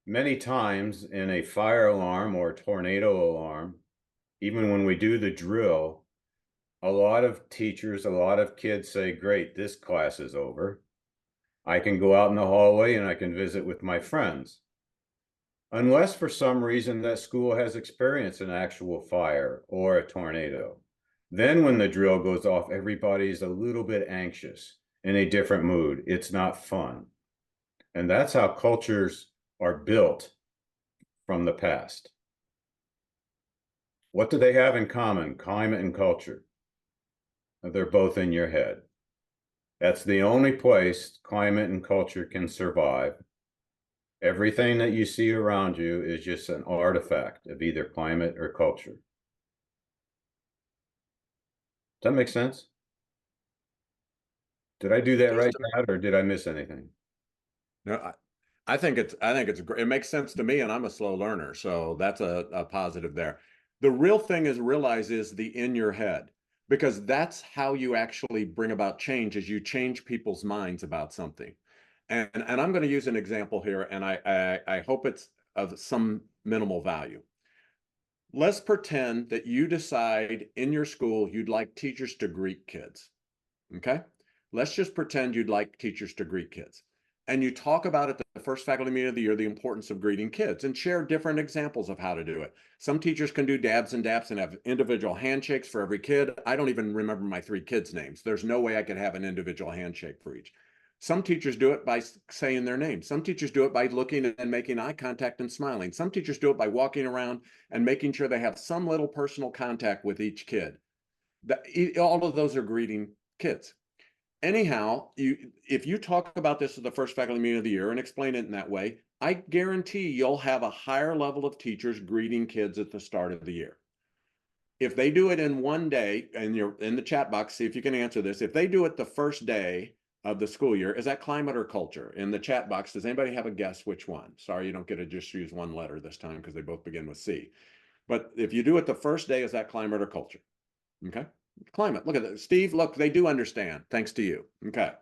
Speaker 5: Many times in a fire alarm or tornado alarm, even when we do the drill, a lot of teachers, a lot of kids say, great, this class is over. I can go out in the hallway and I can visit with my friends. Unless for some reason that school has experienced an actual fire or a tornado. Then when the drill goes off, everybody's a little bit anxious. in a different mood. It's not fun. And that's how cultures are built from the past. What do they have in common? Climate and culture. They're both in your head. That's the only place climate and culture can survive. Everything that you see around you is just an artifact of either climate or culture. Does that make sense? Did I do that right, Pat, or did I miss anything?
Speaker 4: No, I think it's great. It makes sense to me, and I'm a slow learner, so that's a positive there. The real thing is realize is the in your head, because that's how you actually bring about change, is you change people's minds about something. And I'm going to use an example here, and I hope it's of some minimal value. Let's pretend that you decide in your school you'd like teachers to greet kids. Okay? Let's just pretend you'd like teachers to greet kids. And you talk about at the first faculty meeting of the year the importance of greeting kids and share different examples of how to do it. Some teachers can do dabs and daps and have individual handshakes for every kid. I don't even remember my 3 kids' names. There's no way I could have an individual handshake for each. Some teachers do it by saying their name. Some teachers do it by looking and making eye contact and smiling. Some teachers do it by walking around and making sure they have some little personal contact with each kid. All of those are greeting kids. Anyhow, if you talk about this at the first faculty meeting of the year and explain it in that way, I guarantee you'll have a higher level of teachers greeting kids at the start of the year. If they do it in one day, and you're in the chat box, see if you can answer this. If they do it the first day of the school year, is that climate or culture? In the chat box, does anybody have a guess which one? Sorry, you don't get to just use one letter this time because they both begin with C. But if you do it the first day, is that climate or culture? Okay. Climate. Look at that. Steve, look, they do understand. Thanks to you. Okay.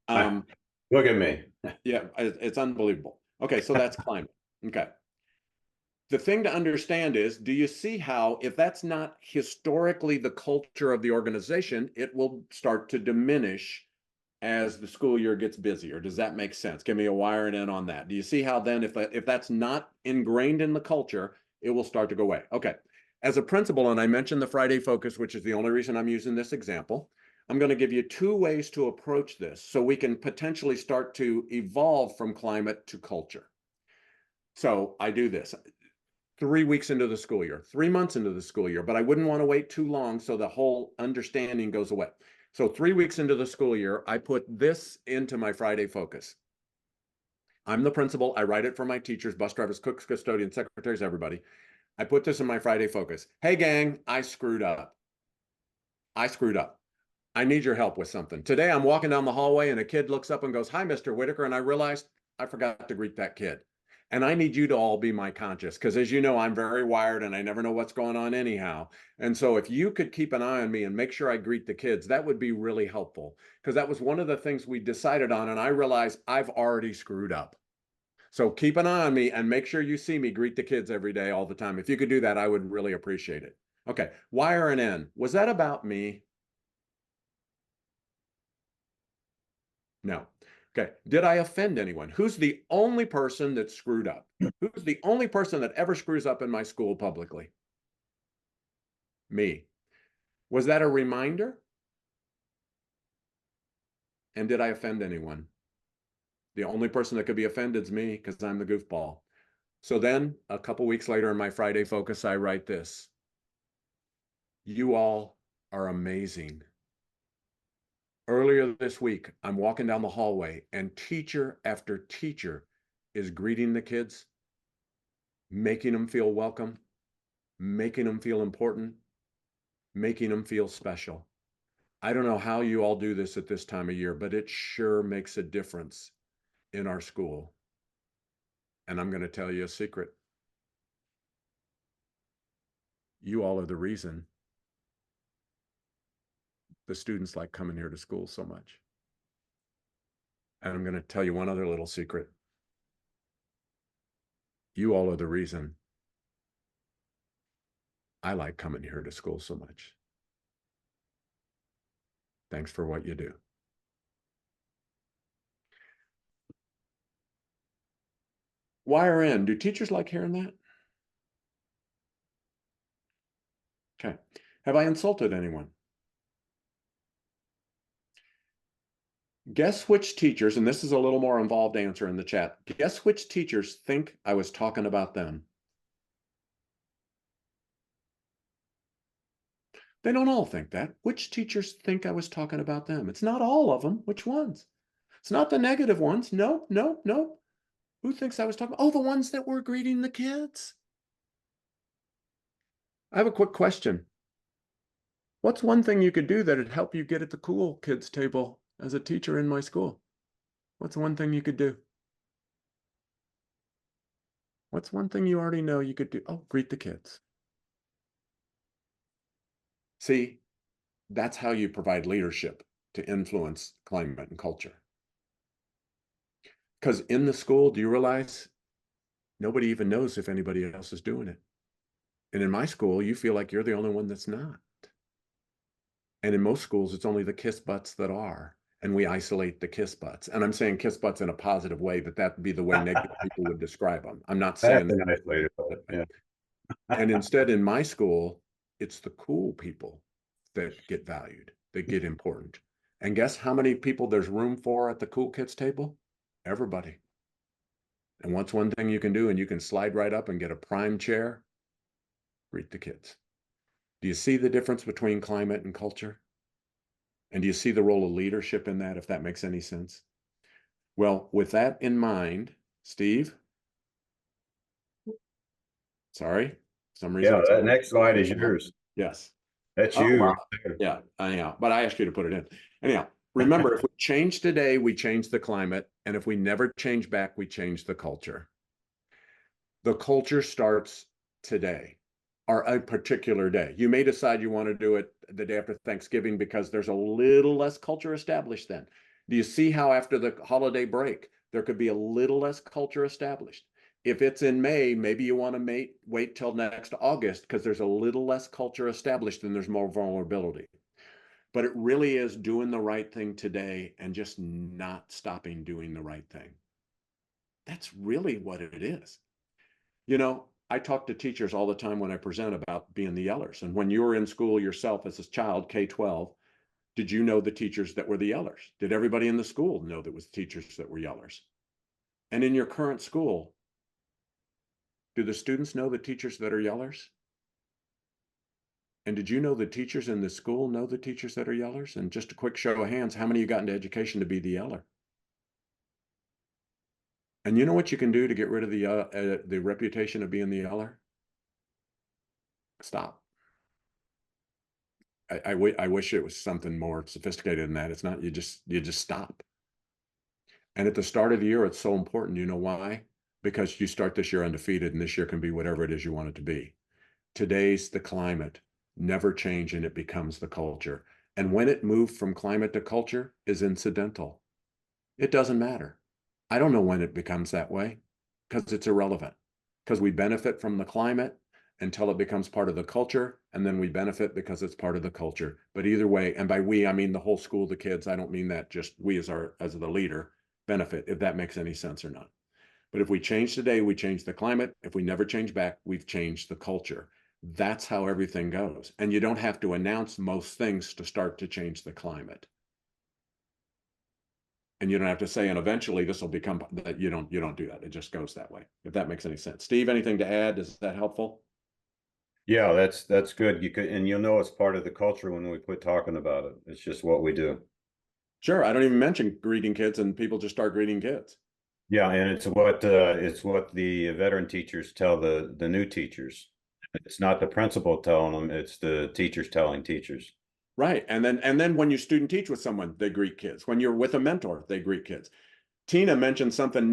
Speaker 5: Look at me.
Speaker 4: Yeah, it's unbelievable. Okay, so that's climate. Okay. The thing to understand is, do you see how, if that's not historically the culture of the organization, it will start to diminish as the school year gets busier? Does that make sense? Give me a wiring in on that. Do you see how then, if that's not ingrained in the culture, it will start to go away? Okay. As a principal, and I mentioned the Friday focus, which is the only reason I'm using this example, I'm going to give you 2 ways to approach this so we can potentially start to evolve from climate to culture. So I do this 3 weeks into the school year, 3 months into the school year, but I wouldn't want to wait too long so the whole understanding goes away. So 3 weeks into the school year, I put this into my Friday focus. I'm the principal. I write it for my teachers, bus drivers, cooks, custodians, secretaries, everybody. I put this in my Friday focus. Hey, gang, I screwed up. I screwed up. I need your help with something. Today, I'm walking down the hallway and a kid looks up and goes, "Hi, Mr. Whitaker." And I realized I forgot to greet that kid. And I need you to all be my conscious, because as you know, I'm very wired and I never know what's going on anyhow. And so if you could keep an eye on me and make sure I greet the kids, that would be really helpful, because that was one of the things we decided on. And I realized I've already screwed up. So keep an eye on me and make sure you see me greet the kids every day, all the time. If you could do that, I would really appreciate it. Okay, wire and N. Was that about me? No. Okay, did I offend anyone? Who's the only person that screwed up? Who's the only person that ever screws up in my school publicly? Me. Was that a reminder? And did I offend anyone? The only person that could be offended is me, because I'm the goofball. So then a couple weeks later in my Friday focus, I write this. You all are amazing. Earlier this week, I'm walking down the hallway and teacher after teacher is greeting the kids, making them feel welcome, making them feel important, making them feel special. I don't know how you all do this at this time of year, but it sure makes a difference in our school. And I'm going to tell you a secret. You all are the reason the students like coming here to school so much. And I'm going to tell you one other little secret. You all are the reason I like coming here to school so much. Thanks for what you do. Wire in. Do teachers like hearing that? Okay. Have I insulted anyone? Guess which teachers, and this is a little more involved answer in the chat. Guess which teachers think I was talking about them? They don't all think that. Which teachers think I was talking about them? It's not all of them. Which ones? It's not the negative ones. No, no, no. Who thinks I was talking? Oh, the ones that were greeting the kids. I have a quick question. What's one thing you could do that'd help you get at the cool kids table as a teacher in my school? What's one thing you could do? What's one thing you already know you could do? Oh, greet the kids. See, that's how you provide leadership to influence climate and culture. Because in the school, do you realize nobody even knows if anybody else is doing it? And in my school, you feel like you're the only one that's not. And in most schools, it's only the kiss butts that are. And we isolate the kiss butts. And I'm saying kiss butts in a positive way, but that would be the way negative people would describe them. I'm not saying
Speaker 5: That's a nice way to put it. Yeah.
Speaker 4: And instead, in my school, it's the cool people that get valued, that get important. And guess how many people there's room for at the cool kids table? Everybody. And what's one thing you can do? And you can slide right up and get a prime chair, greet the kids. Do you see the difference between climate and culture? And do you see the role of leadership in that, if that makes any sense? Well, with that in mind, Steve, sorry, for some reason.
Speaker 5: Yeah, that next slide is yours.
Speaker 4: Yes.
Speaker 5: That's
Speaker 4: Oh,
Speaker 5: you.
Speaker 4: wow.
Speaker 5: right there.
Speaker 4: Yeah, anyhow, but I asked you to put it in. Anyhow, remember, if we change today, we change the climate. And if we never change back, we change the culture. The culture starts today or a particular day. You may decide you want to do it the day after Thanksgiving because there's a little less culture established then. Do you see how after the holiday break, there could be a little less culture established? If it's in May, maybe you want to wait till next August because there's a little less culture established and there's more vulnerability. But it really is doing the right thing today and just not stopping doing the right thing. That's really what it is. You know, I talk to teachers all the time when I present about being the yellers. And when you were in school yourself as a child, K-12, did you know the teachers that were the yellers? Did everybody in the school know that was teachers that were yellers? And in your current school, do the students know the teachers that are yellers? And did you know the teachers in the school know the teachers that are yellers? And just a quick show of hands, how many of you got into education to be the yeller? And you know what you can do to get rid of the reputation of being the yeller? Stop. I wish it was something more sophisticated than that. It's not. You just stop. And at the start of the year, it's so important. You know why? Because you start this year undefeated, and this year can be whatever it is you want it to be. Today's the climate. Never change, and it becomes the culture. And when it moved from climate to culture is incidental. It doesn't matter. I don't know when it becomes that way because it's irrelevant. Because we benefit from the climate until it becomes part of the culture, and then we benefit because it's part of the culture. But either way, and by we, I mean the whole school, the kids. I don't mean that just we as the leader benefit, if that makes any sense or not. But if we change today, we change the climate. If we never change back, we've changed the culture. That's how everything goes. And you don't have to announce most things to start to change the climate. And you don't have to say, and eventually this will become that. You don't do that. It just goes that way. If that makes any sense. Steve, anything to add? Is that helpful?
Speaker 5: Yeah, that's good. You could, and you'll know it's part of the culture when we quit talking about it. It's just what we do.
Speaker 4: Sure. I don't even mention greeting kids, and people just start greeting kids.
Speaker 5: Yeah, and it's what the veteran teachers tell the new teachers. It's not the principal telling them, it's the teachers telling teachers.
Speaker 4: Right. And then when you student teach with someone, they greet kids. When you're with a mentor, they greet kids. Tina mentioned something,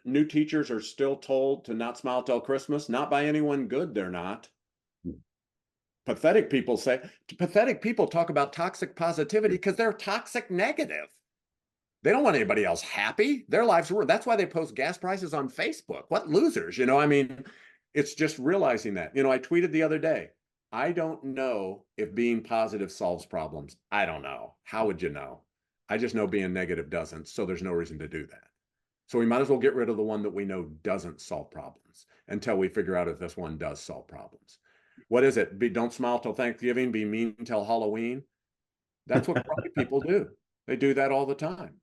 Speaker 4: new teachers are still told to not smile till Christmas. Not by anyone good, they're not. Pathetic people talk about toxic positivity because they're toxic negative. They don't want anybody else happy. Their lives were. That's why they post gas prices on Facebook. What losers, you know? I mean, it's just realizing that. You know, I tweeted the other day, I don't know if being positive solves problems. I don't know. How would you know? I just know being negative doesn't. So there's no reason to do that. So we might as well get rid of the one that we know doesn't solve problems until we figure out if this one does solve problems. What is it? Don't smile till Thanksgiving, be mean till Halloween. That's what people do. They do that all the time.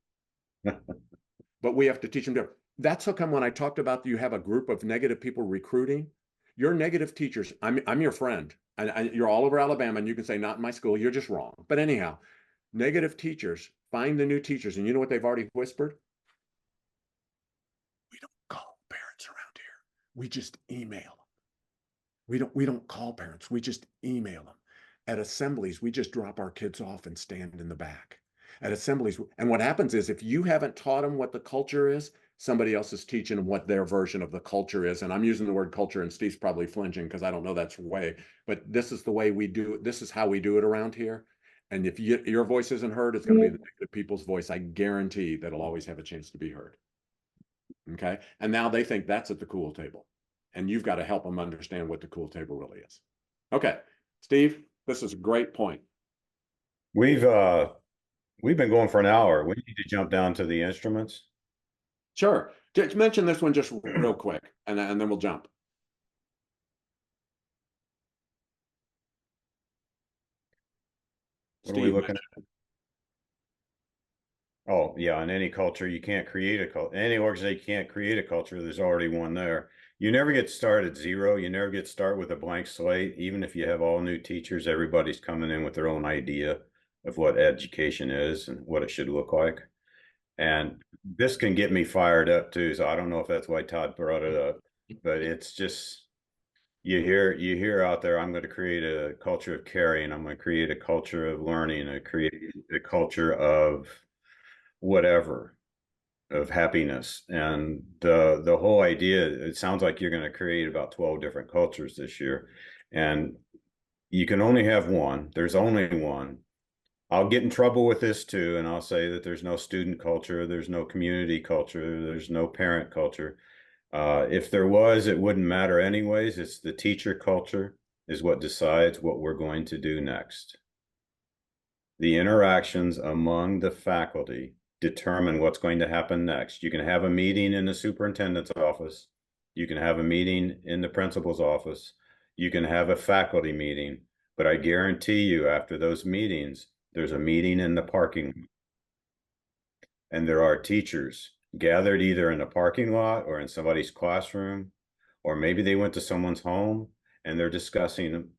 Speaker 4: But we have to teach them to. That's how come when I talked about you have a group of negative people recruiting, your negative teachers, I'm your friend. And you're all over Alabama, and you can say, not in my school, you're just wrong. But anyhow, negative teachers, find the new teachers. And you know what they've already whispered? We don't call parents around here. We just email them. We don't call parents. We just email them. At assemblies, we just drop our kids off and stand in the back. At assemblies, and what happens is if you haven't taught them what the culture is, somebody else is teaching them what their version of the culture is. And I'm using the word culture, and Steve's probably flinching because I don't know that's way, but this is the way we do it. This is how we do it around here. And if your voice isn't heard, it's going to be the negative people's voice. I guarantee that it'll always have a chance to be heard. Okay. And now they think that's at the cool table. And you've got to help them understand what the cool table really is. Okay. Steve, this is a great point.
Speaker 5: We've been going for an hour. We need to jump down to the instruments.
Speaker 4: Sure. Just mention this one just real quick, and then we'll jump.
Speaker 5: What are we looking at? Oh, yeah. In any culture, you can't create a culture. Any organization can't create a culture. There's already one there. You never get started at zero. You never get started with a blank slate. Even if you have all new teachers, everybody's coming in with their own idea of what education is and what it should look like. And this can get me fired up too. So I don't know if that's why Todd brought it up, but it's just, you hear out there, I'm going to create a culture of caring. I'm going to create a culture of learning, create a culture of whatever, of happiness. And the whole idea, it sounds like you're going to create about 12 different cultures this year. And you can only have one. There's only one. I'll get in trouble with this too, and I'll say that there's no student culture, there's no community culture, there's no parent culture. If there was, it wouldn't matter anyways. It's the teacher culture is what decides what we're going to do next. The interactions among the faculty determine what's going to happen next. You can have a meeting in the superintendent's office. You can have a meeting in the principal's office. You can have a faculty meeting, but I guarantee you after those meetings, there's a meeting in the parking lot. And there are teachers gathered either in the parking lot or in somebody's classroom, or maybe they went to someone's home and they're discussing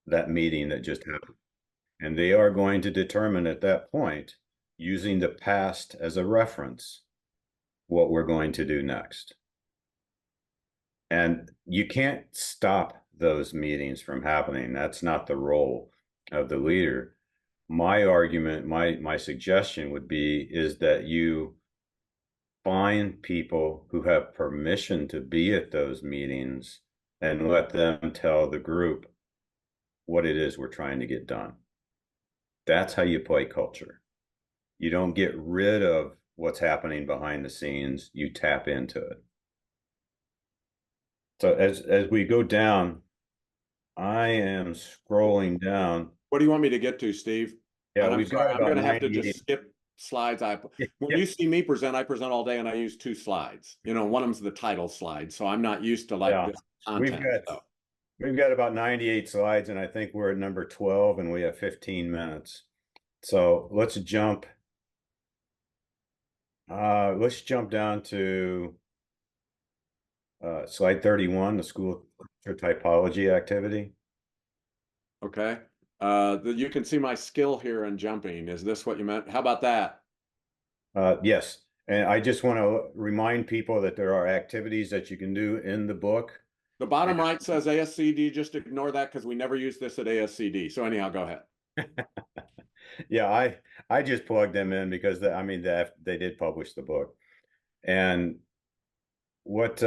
Speaker 5: that meeting that just happened. And they are going to determine at that point, using the past as a reference, what we're going to do next. And you can't stop those meetings from happening. That's not the role of the leader. My argument, my suggestion would be is that you find people who have permission to be at those meetings and let them tell the group what it is we're trying to get done. That's how you play culture. You don't get rid of what's happening behind the scenes, you tap into it. So as we go down, I am scrolling down.
Speaker 4: What do you want me to get to, Steve?
Speaker 5: Yeah,
Speaker 4: I'm
Speaker 5: we've
Speaker 4: sorry,
Speaker 5: got
Speaker 4: I'm going to have to
Speaker 5: 98.
Speaker 4: just skip slides. When
Speaker 5: Yeah.
Speaker 4: you see me present, I present all day and I use 2 slides. You know, one of them's the title slide. So I'm not used to like this content.
Speaker 5: We've got about 98 slides, and I think we're at number 12 and we have 15 minutes. So let's jump down to slide 31, the school typology activity.
Speaker 4: Okay. You can see my skill here in jumping. Is this what you meant? How about that?
Speaker 5: Yes. And I just want to remind people that there are activities that you can do in the book.
Speaker 4: The bottom right says ASCD. Just ignore that because we never use this at ASCD. So anyhow, go ahead.
Speaker 5: Yeah, I just plugged them in because they did publish the book. And what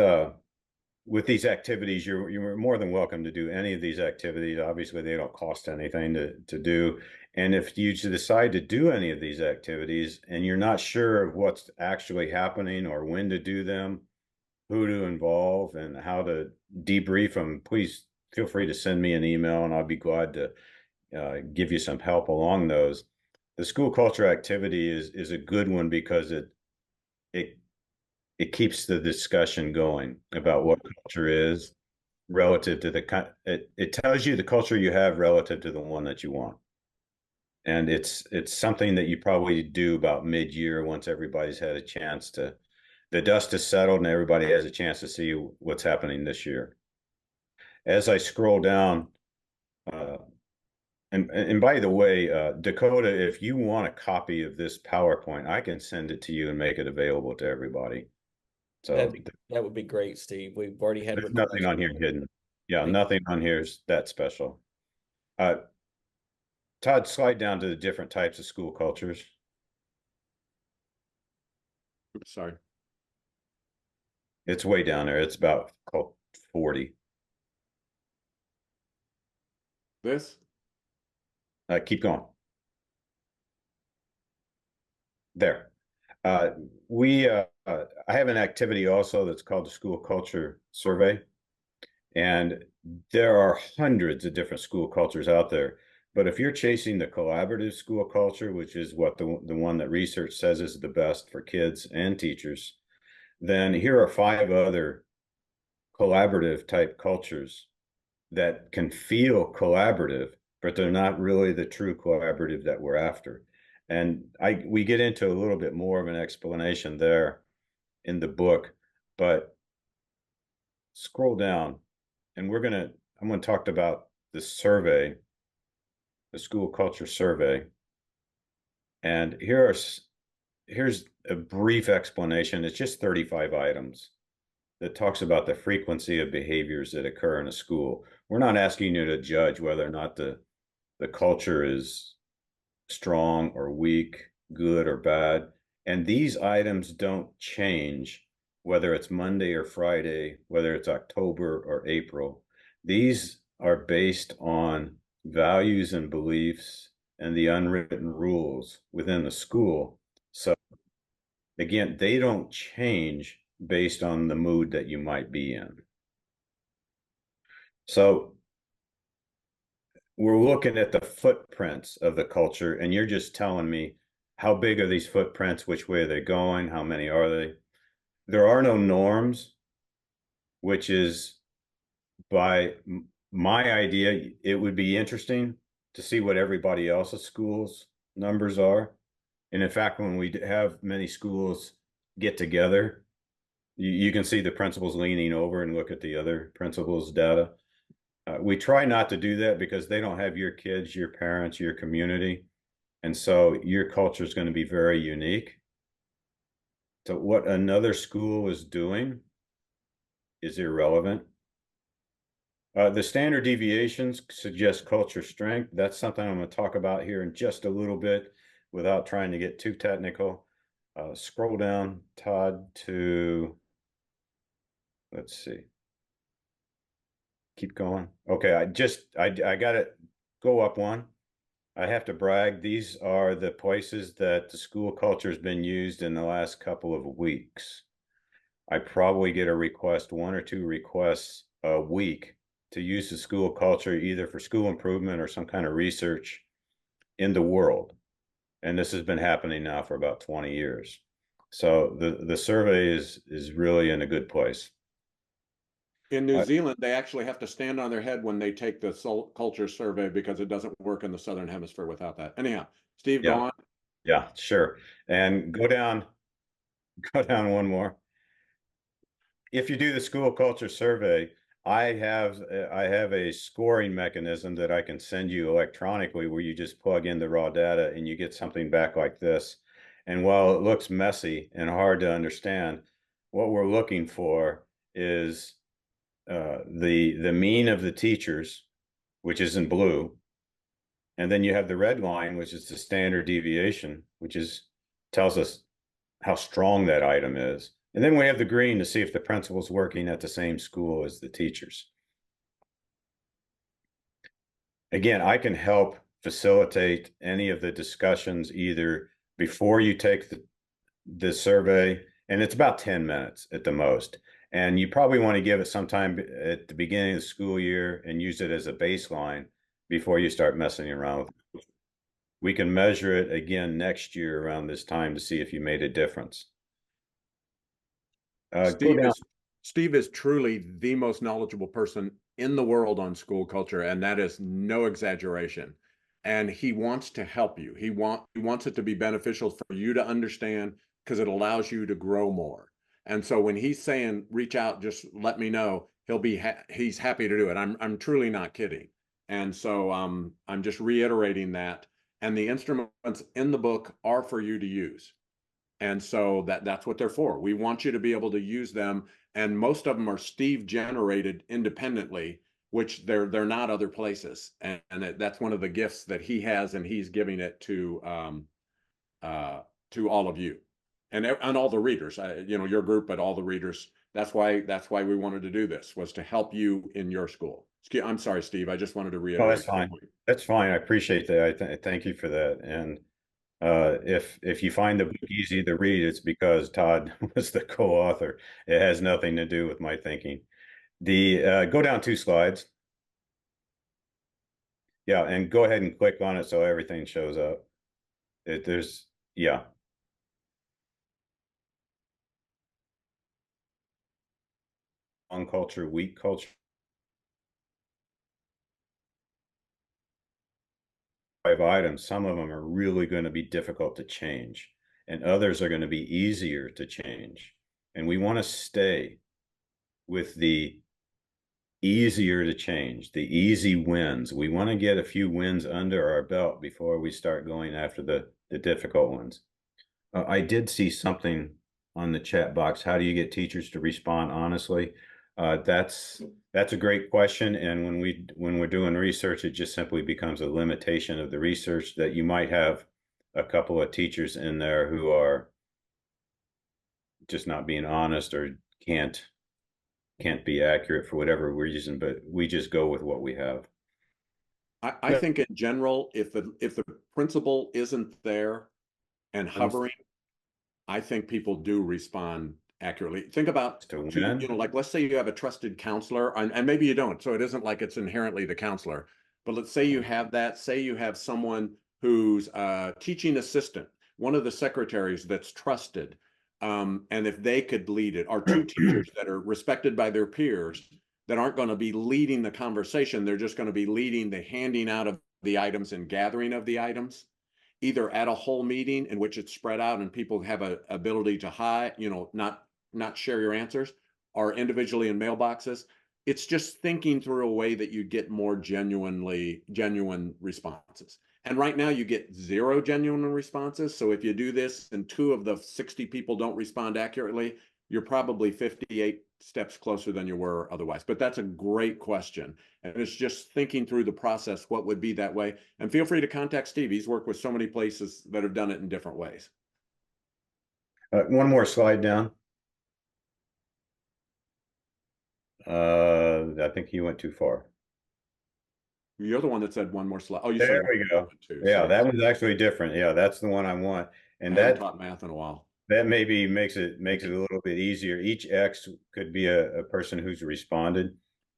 Speaker 5: with these activities, you're more than welcome to do any of these activities. Obviously, they don't cost anything to do. And if you decide to do any of these activities and you're not sure of what's actually happening or when to do them, who to involve and how to debrief them, please feel free to send me an email and I'll be glad to give you some help along those. The school culture activity is a good one because it keeps the discussion going about what culture is relative to it tells you the culture you have relative to the one that you want. And it's something that you probably do about mid-year once everybody's had a chance to, the dust has settled and everybody has a chance to see what's happening this year. As I scroll down, and by the way, Dakota, if you want a copy of this PowerPoint, I can send it to you and make it available to everybody. So
Speaker 1: That would be great, Steve. We've already had
Speaker 5: there's nothing on here hidden. Yeah, nothing on here is that special. Todd, slide down to the different types of school cultures.
Speaker 4: Oops, sorry.
Speaker 5: It's way down there. It's about 40.
Speaker 4: This?
Speaker 5: Keep going. There. I have an activity also that's called the School Culture Survey. And there are hundreds of different school cultures out there. But if you're chasing the collaborative school culture, which is what the one that research says is the best for kids and teachers, then here are 5 other collaborative type cultures that can feel collaborative, but they're not really the true collaborative that we're after. And we get into a little bit more of an explanation there in the book, but scroll down and I'm going to talk about the survey, the school culture survey. And here's a brief explanation. It's just 35 items that talks about the frequency of behaviors that occur in a school. We're not asking you to judge whether or not the culture is strong or weak, good or bad. And these items don't change whether it's Monday or Friday, whether it's October or April. These are based on values and beliefs and the unwritten rules within the school. So again, they don't change based on the mood that you might be in. So we're looking at the footprints of the culture, and you're just telling me how big are these footprints, which way are they going, how many are they? There are no norms, which is, by my idea, it would be interesting to see what everybody else's schools numbers are. And in fact, when we have many schools get together, you can see the principals leaning over and look at the other principals' data. We try not to do that because they don't have your kids, your parents, your community. And so your culture is going to be very unique. So what another school is doing is irrelevant. The standard deviations suggest culture strength. That's something I'm going to talk about here in just a little bit without trying to get too technical. Scroll down, Todd, to, let's see. Keep going. Okay, I got to go up one. I have to brag. These are the places that the school culture has been used in the last couple of weeks. I probably get a request, 1 or 2 requests a week to use the school culture either for school improvement or some kind of research in the world. And this has been happening now for about 20 years. So the survey is really in a good place.
Speaker 4: In New Zealand, they actually have to stand on their head when they take the culture survey because it doesn't work in the Southern Hemisphere without that. Anyhow, Steve, go on.
Speaker 5: Yeah, sure. And go down one more. If you do the school culture survey, I have a scoring mechanism that I can send you electronically where you just plug in the raw data and you get something back like this. And while it looks messy and hard to understand, what we're looking for is the mean of the teachers, which is in blue. And then you have the red line, which is the standard deviation, which tells us how strong that item is. And then we have the green to see if the principal's working at the same school as the teachers. Again, I can help facilitate any of the discussions either before you take the survey, and it's about 10 minutes at the most. And you probably want to give it some time at the beginning of the school year and use it as a baseline before you start messing around with it. We can measure it again next year around this time to see if you made a difference.
Speaker 4: Steve is truly the most knowledgeable person in the world on school culture, and that is no exaggeration. and he wants to help you. He wants it to be beneficial for you to understand, because it allows you to grow more. And so when he's saying reach out, just let me know, he's happy to do it. I'm truly not kidding. And so I'm just reiterating that. And the instruments in the book are for you to use. And so that's what they're for. We want you to be able to use them. And most of them are Steve generated independently, which they're not other places. And that's one of the gifts that he has, and he's giving it to all of you and all the readers, your group, but all the readers. That's why we wanted to do this, was to help you in your school. I'm sorry, Steve. I just wanted to reiterate.
Speaker 5: Oh, that's fine. That's fine. I appreciate that. Thank you for that. And if you find the book easy to read, it's because Todd was the co-author. It has nothing to do with my thinking. Go down 2 slides. Yeah, and go ahead and click on it so everything shows up. Yeah. On culture, weak culture. 5 items. Some of them are really going to be difficult to change, and others are going to be easier to change. And we want to stay with the easier to change, the easy wins. We want to get a few wins under our belt before we start going after the difficult ones. I did see something on the chat box. How do you get teachers to respond honestly? That's a great question. And when we're doing research, it just simply becomes a limitation of the research, that you might have a couple of teachers in there who are just not being honest or can't be accurate for whatever reason, but we just go with what we have.
Speaker 4: I think in general, if the principal isn't there and hovering, I think people do respond accurately. Think about, like, let's say you have a trusted counselor, and maybe you don't, so it isn't like it's inherently the counselor, but let's say you have that. Say you have someone who's a teaching assistant, one of the secretaries that's trusted, and if they could lead it, or 2 teachers that are respected by their peers that aren't going to be leading the conversation, they're just going to be leading the handing out of the items and gathering of the items, either at a whole meeting in which it's spread out and people have a ability to hide, not share your answers, or individually in mailboxes. It's just thinking through a way that you get more genuine responses. And right now you get 0 genuine responses. So if you do this and 2 of the 60 people don't respond accurately, you're probably 58 steps closer than you were otherwise. But that's a great question. And it's just thinking through the process, what would be that way. And feel free to contact Steve. He's worked with so many places that have done it in different ways.
Speaker 5: One more slide down. I think you went too far.
Speaker 4: You're the one that said one more slide. Oh, you
Speaker 5: there
Speaker 4: said
Speaker 5: we go.
Speaker 4: Too,
Speaker 5: yeah,
Speaker 4: so.
Speaker 5: that one's actually different. Yeah, that's the one I want. And
Speaker 4: I haven't taught math in a while.
Speaker 5: That maybe makes it a little bit easier. Each X could be a person who's responded.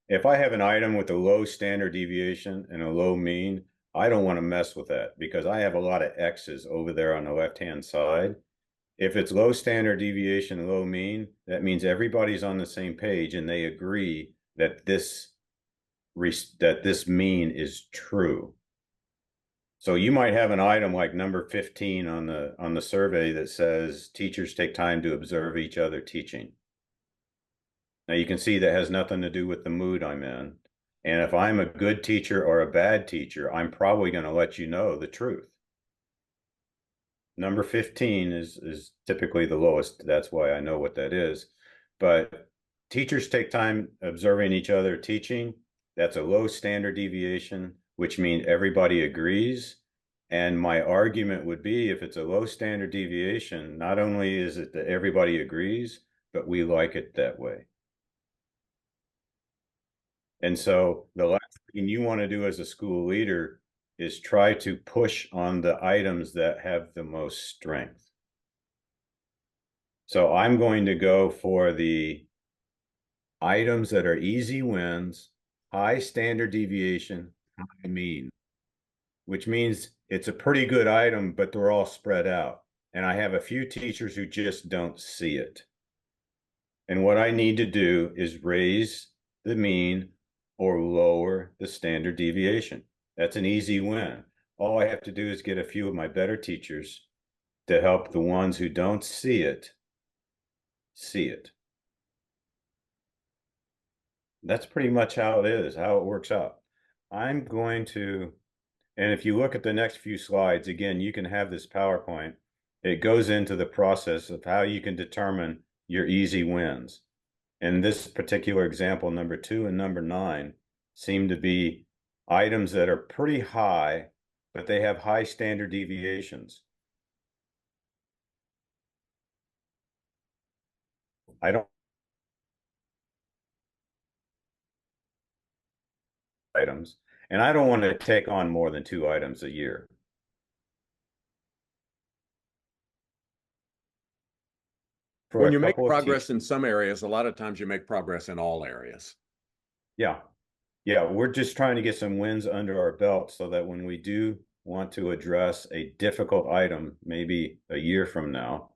Speaker 5: If I have an item with a low standard deviation and a low mean, I don't want to mess with that, because I have a lot of X's over there on the left-hand side. If it's low standard deviation, low mean, that means everybody's on the same page and they agree that this mean is true. So you might have an item like number 15 on the survey that says teachers take time to observe each other teaching. Now you can see that has nothing to do with the mood I'm in. And if I'm a good teacher or a bad teacher, I'm probably going to let you know the truth. Number 15 is typically the lowest. That's why I know what that is. But teachers take time observing each other teaching. That's a low standard deviation, which means everybody agrees. And my argument would be, if it's a low standard deviation, not only is it that everybody agrees, but we like it that way. And so the last thing you want to do as a school leader is try to push on the items that have the most strength. So I'm going to go for the items that are easy wins, high standard deviation, high mean, which means it's a pretty good item, but they're all spread out. And I have a few teachers who just don't see it. And what I need to do is raise the mean or lower the standard deviation. That's an easy win. All I have to do is get a few of my better teachers to help the ones who don't see it, see it. That's pretty much how it is, how it works out. I'm going to, and if you look at the next few slides, again, you can have this PowerPoint. It goes into the process of how you can determine your easy wins. In this particular example, number 2 and number 9 seem to be items that are pretty high, but they have high standard deviations. I don't items, and I don't want to take on more than 2 items a year. For
Speaker 4: When
Speaker 5: a
Speaker 4: you make
Speaker 5: couple of
Speaker 4: progress in some areas, a lot of times you make progress in all areas.
Speaker 5: Yeah. Yeah, we're just trying to get some wins under our belt so that when we do want to address a difficult item, maybe a year from now,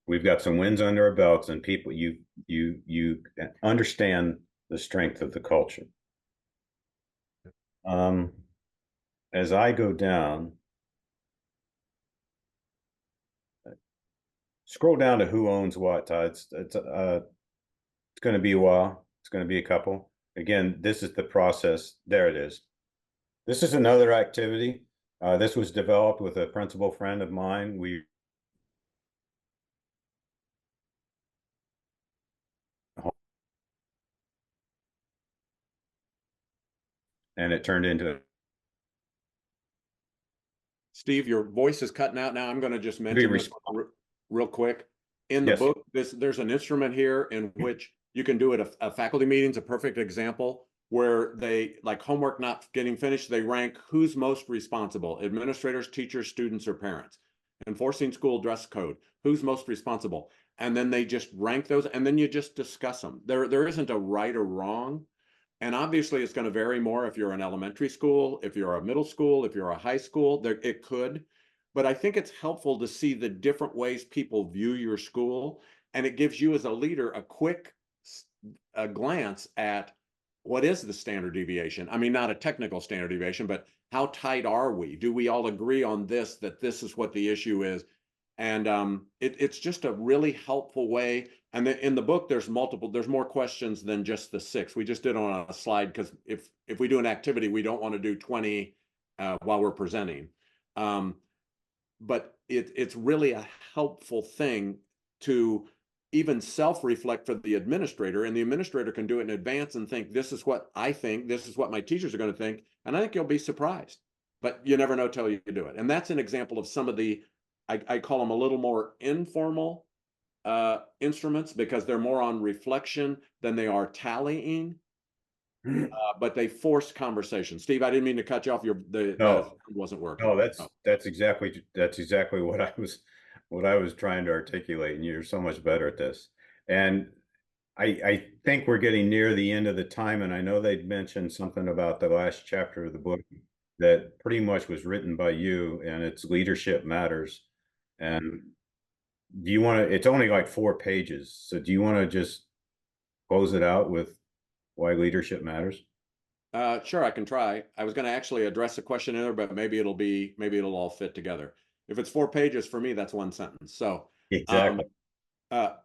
Speaker 5: we've got some wins under our belts and people you understand the strength of the culture. As I go down, scroll down to who owns what, Todd. It's going to be a while. It's going to be a couple. Again, this is the process. There it is. This is another activity. This was developed with a principal friend of mine. And it turned into.
Speaker 4: Steve, your voice is cutting out now. I'm going to just mention this real quick. In the book, there's an instrument here in which you can do it. A faculty meeting is a perfect example where they, like homework not getting finished, they rank who's most responsible: administrators, teachers, students, or parents. Enforcing school dress code, who's most responsible? And then they just rank those, and then you just discuss them. There isn't a right or wrong. And obviously, it's going to vary more if you're an elementary school, if you're a middle school, if you're a high school. There, it could. But I think it's helpful to see the different ways people view your school. And it gives you as a leader a quick glance at what is the standard deviation. I mean, not a technical standard deviation, but how tight are we? Do we all agree on this, that this is what the issue is? And it's just a really helpful way. And then in the book, there's more questions than just the 6. We just did on a slide because if we do an activity, we don't want to do 20 while we're presenting. But it's really a helpful thing to even self-reflect for the administrator, and the administrator can do it in advance and think, this is what I think, this is what my teachers are going to think, and I think you'll be surprised. But you never know till you do it. And that's an example of some of the, I call them a little more informal instruments because they're more on reflection than they are tallying. But they force conversation. Steve, I didn't mean to cut you off. The wasn't working.
Speaker 5: No, that's exactly what I was trying to articulate, and you're so much better at this. And I think we're getting near the end of the time, and I know they'd mentioned something about the last chapter of the book that pretty much was written by you, and it's Leadership Matters. And do you want to? It's only like 4 pages, so do you want to just close it out with why leadership matters?
Speaker 4: Sure, I can try. I was going to actually address a question in there, but maybe it'll all fit together. If it's 4 pages for me, that's 1 sentence. So
Speaker 5: exactly.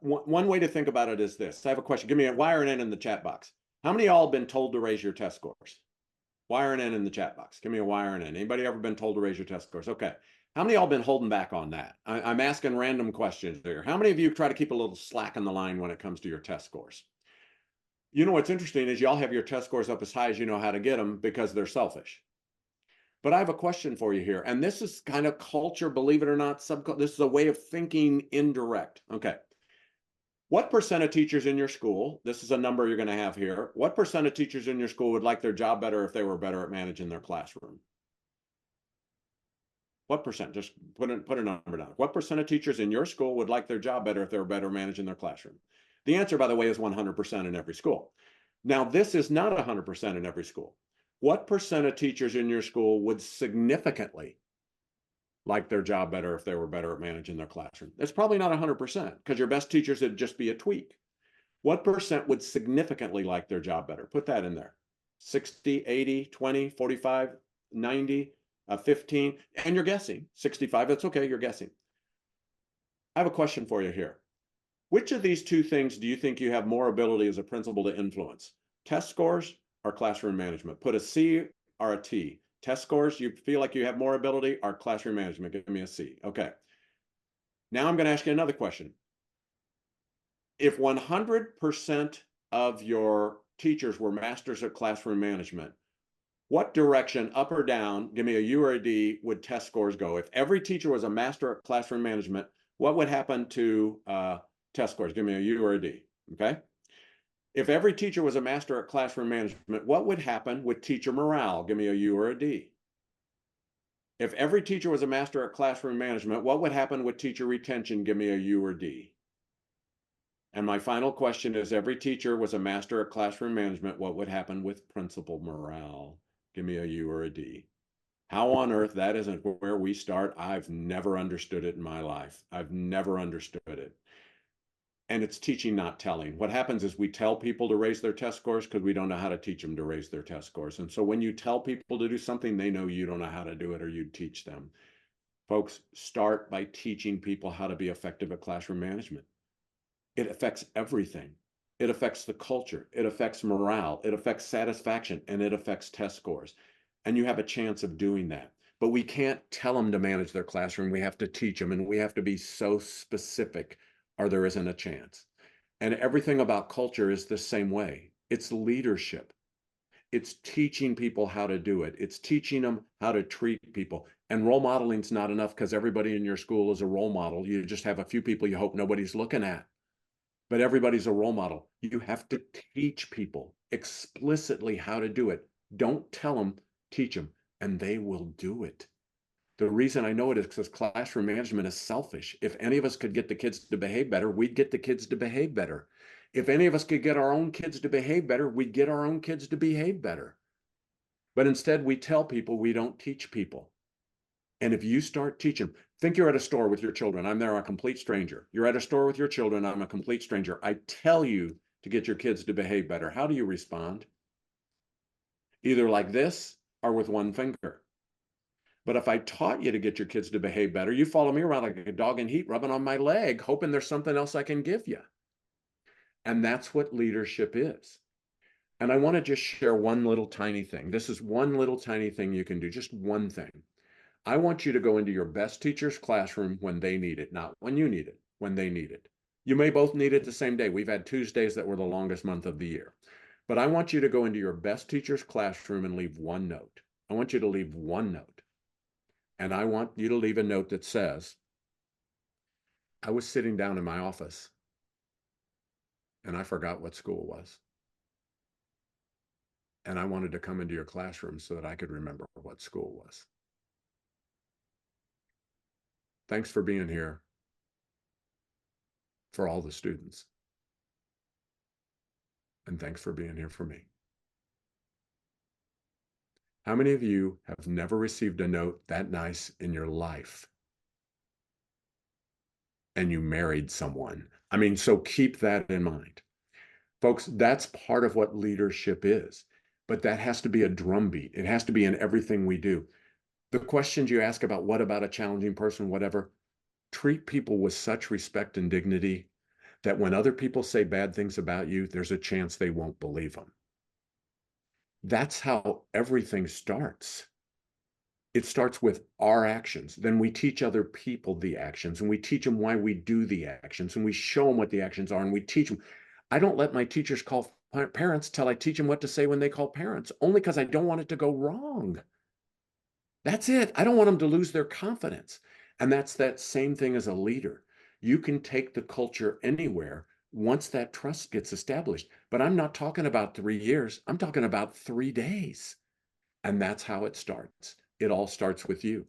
Speaker 4: One way to think about it is this. I have a question. Give me a Y or an N in the chat box. How many of y'all been told to raise your test scores? Y or an N in the chat box. Give me a Y or an N. Anybody ever been told to raise your test scores? Okay. How many of y'all been holding back on that? I'm asking random questions here. How many of you try to keep a little slack in the line when it comes to your test scores? You know, what's interesting is y'all have your test scores up as high as you know how to get them because they're selfish. But I have a question for you here. And this is kind of culture, believe it or not, this is a way of thinking indirect. Okay. What percent of teachers in your school, this is a number you're going to have here, what percent of teachers in your school would like their job better if they were better at managing their classroom? What percent? Just put a number down. What percent of teachers in your school would like their job better if they were better managing their classroom? The answer, by the way, is 100% in every school. Now, this is not 100% in every school. What percent of teachers in your school would significantly like their job better if they were better at managing their classroom? It's probably not 100% because your best teachers would just be a tweak. What percent would significantly like their job better? Put that in there. 60, 80, 20, 45, 90. 15, and you're guessing. 65, that's okay, you're guessing. I have a question for you here. Which of these two things do you think you have more ability as a principal to influence? Test scores or classroom management? Put a C or a T. Test scores, you feel like you have more ability, or classroom management? Give me a C. Okay. Now I'm going to ask you another question. If 100% of your teachers were masters at classroom management, what direction, up or down, give me a U or a D, would test scores go? If every teacher was a master at classroom management, what would happen to test scores? Give me a U or a D, okay? If every teacher was a master at classroom management, what would happen with teacher morale? Give me a U or a D. If every teacher was a master at classroom management, what would happen with teacher retention? Give me a U or D. And my final question is, every teacher was a master at classroom management, what would happen with principal morale? Give me a U or a D. How on earth that isn't where we start? I've never understood it in my life. I've never understood it. And it's teaching, not telling. What happens is we tell people to raise their test scores because we don't know how to teach them to raise their test scores. And so when you tell people to do something, they know you don't know how to do it, or you teach them. Folks, start by teaching people how to be effective at classroom management. It affects everything. It affects the culture. It affects morale. It affects satisfaction, and it affects test scores. And you have a chance of doing that. But we can't tell them to manage their classroom. We have to teach them, and we have to be so specific, or there isn't a chance. And everything about culture is the same way. It's leadership. It's teaching people how to do it. It's teaching them how to treat people. And role modeling is not enough because everybody in your school is a role model. You just have a few people you hope nobody's looking at. But everybody's a role model. You have to teach people explicitly how to do it. Don't tell them, teach them, and they will do it. The reason I know it is because classroom management is selfish. If any of us could get the kids to behave better, we'd get the kids to behave better. If any of us could get our own kids to behave better, we'd get our own kids to behave better. But instead, we tell people, we don't teach people. And if you start teaching, think you're at a store with your children. I'm there, a complete stranger. You're at a store with your children. I'm a complete stranger. I tell you to get your kids to behave better. How do you respond? Either like this or with one finger. But if I taught you to get your kids to behave better, you follow me around like a dog in heat, rubbing on my leg, hoping there's something else I can give you. And that's what leadership is. And I want to just share one little tiny thing. This is one little tiny thing you can do, just one thing. I want you to go into your best teacher's classroom when they need it, not when you need it, when they need it. You may both need it the same day. We've had Tuesdays that were the longest month of the year. But I want you to go into your best teacher's classroom and leave one note. I want you to leave one note. And I want you to leave a note that says, I was sitting down in my office and I forgot what school was. And I wanted to come into your classroom so that I could remember what school was. Thanks for being here for all the students. And thanks for being here for me. How many of you have never received a note that nice in your life? And you married someone. I mean, so keep that in mind. Folks, that's part of what leadership is. But that has to be a drumbeat. It has to be in everything we do. The questions you ask about what about a challenging person, whatever, treat people with such respect and dignity that when other people say bad things about you, there's a chance they won't believe them. That's how everything starts. It starts with our actions. Then we teach other people the actions, and we teach them why we do the actions, and we show them what the actions are, and we teach them. I don't let my teachers call parents till I teach them what to say when they call parents, only because I don't want it to go wrong. That's it. I don't want them to lose their confidence. And that's that same thing as a leader. You can take the culture anywhere once that trust gets established. But I'm not talking about 3 years. I'm talking about 3 days. And that's how it starts. It all starts with you.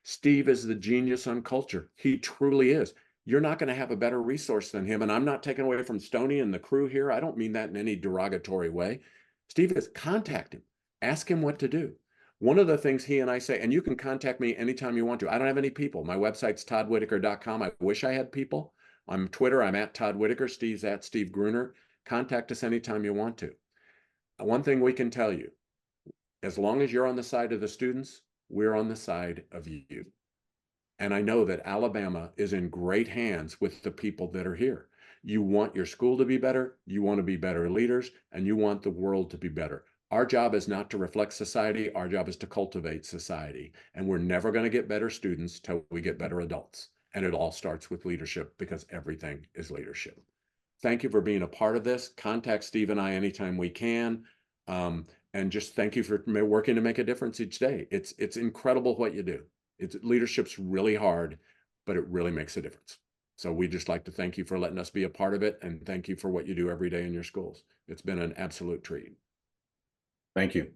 Speaker 4: Steve is the genius on culture. He truly is. You're not going to have a better resource than him. And I'm not taking away from Stoney and the crew here. I don't mean that in any derogatory way. Steve is, contact him. Ask him what to do. One of the things he and I say, and you can contact me anytime you want to. I don't have any people. My website's toddwhitaker.com. I wish I had people. On Twitter, I'm at Todd Whitaker. Steve's at Steve Gruner. Contact us anytime you want to. One thing we can tell you, as long as you're on the side of the students, we're on the side of you. And I know that Alabama is in great hands with the people that are here. You want your school to be better, you want to be better leaders, and you want the world to be better. Our job is not to reflect society, our job is to cultivate society. And we're never going to get better students till we get better adults. And it all starts with leadership, because everything is leadership. Thank you for being a part of this. Contact Steve and I anytime we can. And just thank you for working to make a difference each day. It's incredible what you do. Leadership's really hard, but it really makes a difference. So we just like to thank you for letting us be a part of it, and thank you for what you do every day in your schools. It's been an absolute treat.
Speaker 5: Thank you.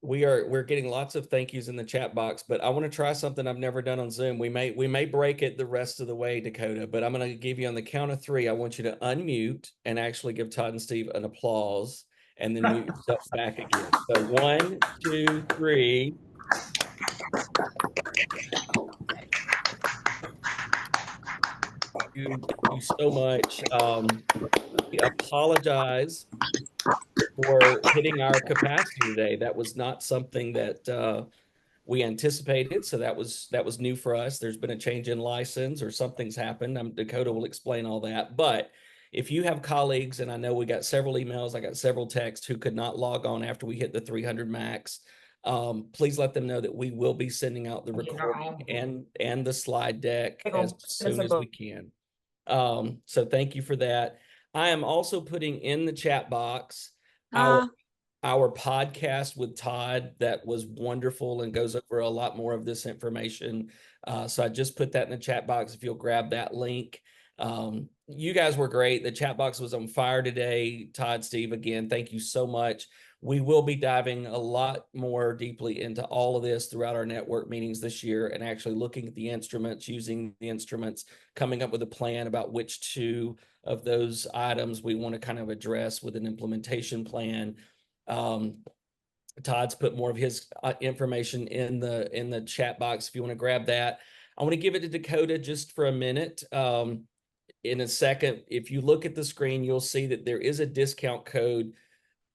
Speaker 1: We're getting lots of thank yous in the chat box, but I want to try something I've never done on Zoom. We may break it the rest of the way, Dakota, but I'm going to give you on the count of 3. I want you to unmute and actually give Todd and Steve an applause, and then mute yourself back again. So 1, 2, 3. Thank you so much. We apologize for hitting our capacity today. That was not something that we anticipated, so that was new for us. There's been a change in license or something's happened. Dakota will explain all that. But if you have colleagues, and I know we got several emails, I got several texts who could not log on after we hit the 300 max, please let them know that we will be sending out the recording and the slide deck as soon as we can. So thank you for that. I am also putting in the chat box our podcast with Todd that was wonderful and goes over a lot more of this information. So I just put that in the chat box if you'll grab that link. You guys were great. The chat box was on fire today. Todd, Steve, again, thank you so much. We will be diving a lot more deeply into all of this throughout our network meetings this year, and actually looking at the instruments, using the instruments, coming up with a plan about which 2 of those items we want to kind of address with an implementation plan. Todd's put more of his information in the chat box if you want to grab that. I want to give it to Dakota just for a minute. In a second, if you look at the screen, you'll see that there is a discount code.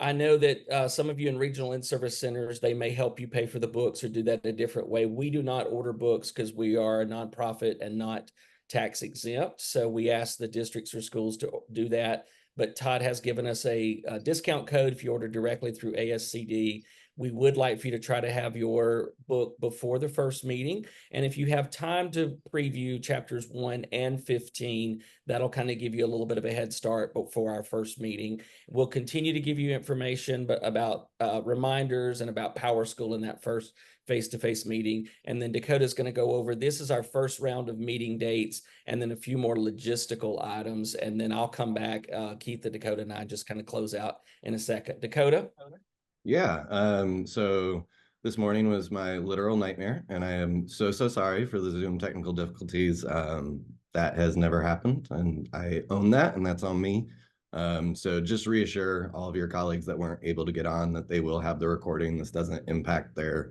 Speaker 1: I know that some of you in regional in-service centers, they may help you pay for the books or do that in a different way. We do not order books because we are a nonprofit and not tax exempt. So we ask the districts or schools to do that. But Todd has given us a discount code if you order directly through ASCD. We would like for you to try to have your book before the first meeting. And if you have time to preview chapters 1 and 15, that'll kind of give you a little bit of a head start before our first meeting. We'll continue to give you information about reminders and about Power School in that first face-to-face meeting. And then Dakota's going to go over, this is our first round of meeting dates, and then a few more logistical items. And then I'll come back, Keith and Dakota and I just kind of close out in a second. Dakota?
Speaker 3: Yeah, so this morning was my literal nightmare, and I am so sorry for the Zoom technical difficulties. That has never happened, and I own that, and that's on me. So just reassure all of your colleagues that weren't able to get on that they will have the recording. This doesn't impact their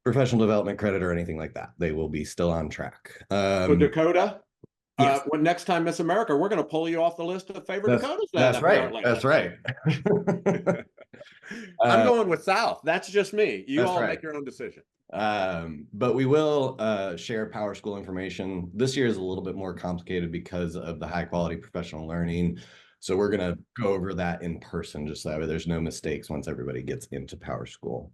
Speaker 3: professional development credit or anything like that. They will be still on track.
Speaker 4: So Dakota,
Speaker 3: yes.
Speaker 4: when next time Miss America, we're going to pull you off the list of favorite Dakotas. Then,
Speaker 3: that's right.
Speaker 4: apparently.
Speaker 3: That's right.
Speaker 4: I'm going with South. That's just me. You all
Speaker 3: right.
Speaker 4: make your own decision.
Speaker 3: But we will share Power School information. This year is a little bit more complicated because of the high quality professional learning. So we're going to go over that in person, just so that there's no mistakes once everybody gets into Power School.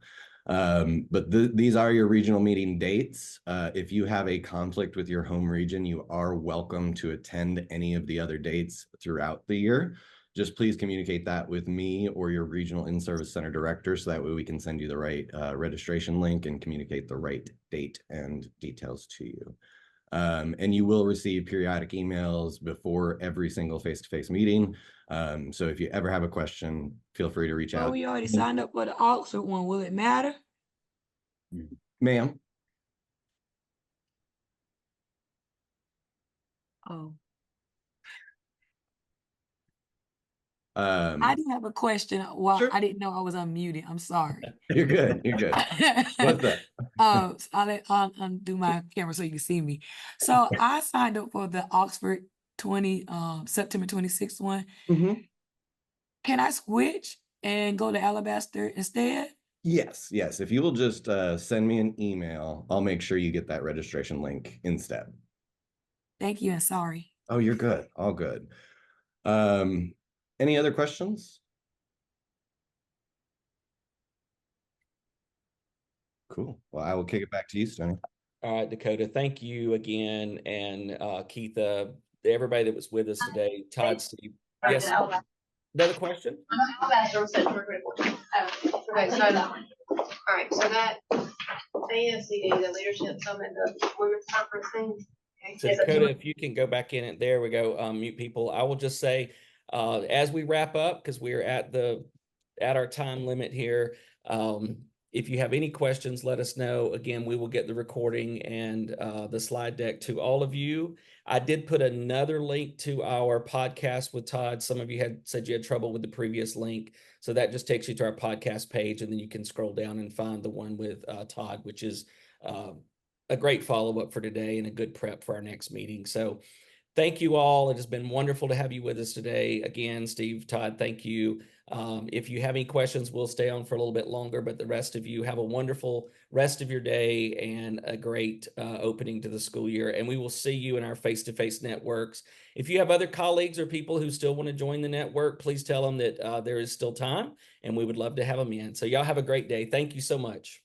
Speaker 3: But these are your regional meeting dates. If you have a conflict with your home region, you are welcome to attend any of the other dates throughout the year. Just please communicate that with me or your regional in-service center director, so that way we can send you the right registration link and communicate the right date and details to you. And you will receive periodic emails before every single face-to-face meeting. So if you ever have a question, feel free to reach out.
Speaker 7: We already signed up for the Oxford one. Will it matter?
Speaker 3: Ma'am.
Speaker 7: Oh.
Speaker 3: I
Speaker 7: do have a question. Well,
Speaker 3: sure.
Speaker 7: I didn't know I was unmuted. I'm sorry.
Speaker 3: You're good. You're good. What's that?
Speaker 7: I'll undo my camera so you can see me. So I signed up for the Oxford September 26th one.
Speaker 3: Mm-hmm.
Speaker 7: Can I switch and go to Alabaster instead?
Speaker 3: Yes, yes. If you will just send me an email, I'll make sure you get that registration link instead.
Speaker 7: Thank you and sorry.
Speaker 3: Oh, you're good. All good. Any other questions? Cool. Well, I will kick it back to you, Stoney.
Speaker 1: All right, Dakota, thank you again. And Keitha, everybody that was with us today, Todd, Steve. Yes, another question?
Speaker 8: Okay, so, all right, so that ASCD, the Leadership Summit, the Women's Conference thing. Okay,
Speaker 1: So Dakota, if you can go back in it, there we go, mute people. I will just say, as we wrap up, because we're at our time limit here, if you have any questions, let us know. Again, we will get the recording and the slide deck to all of you. I did put another link to our podcast with Todd. Some of you had said you had trouble with the previous link. So that just takes you to our podcast page, and then you can scroll down and find the one with Todd, which is a great follow-up for today and a good prep for our next meeting. So thank you all. It has been wonderful to have you with us today. Again, Steve, Todd, thank you. If you have any questions, we'll stay on for a little bit longer, but the rest of you have a wonderful rest of your day and a great opening to the school year. And we will see you in our face-to-face networks. If you have other colleagues or people who still want to join the network, please tell them that there is still time and we would love to have them in. So y'all have a great day. Thank you so much.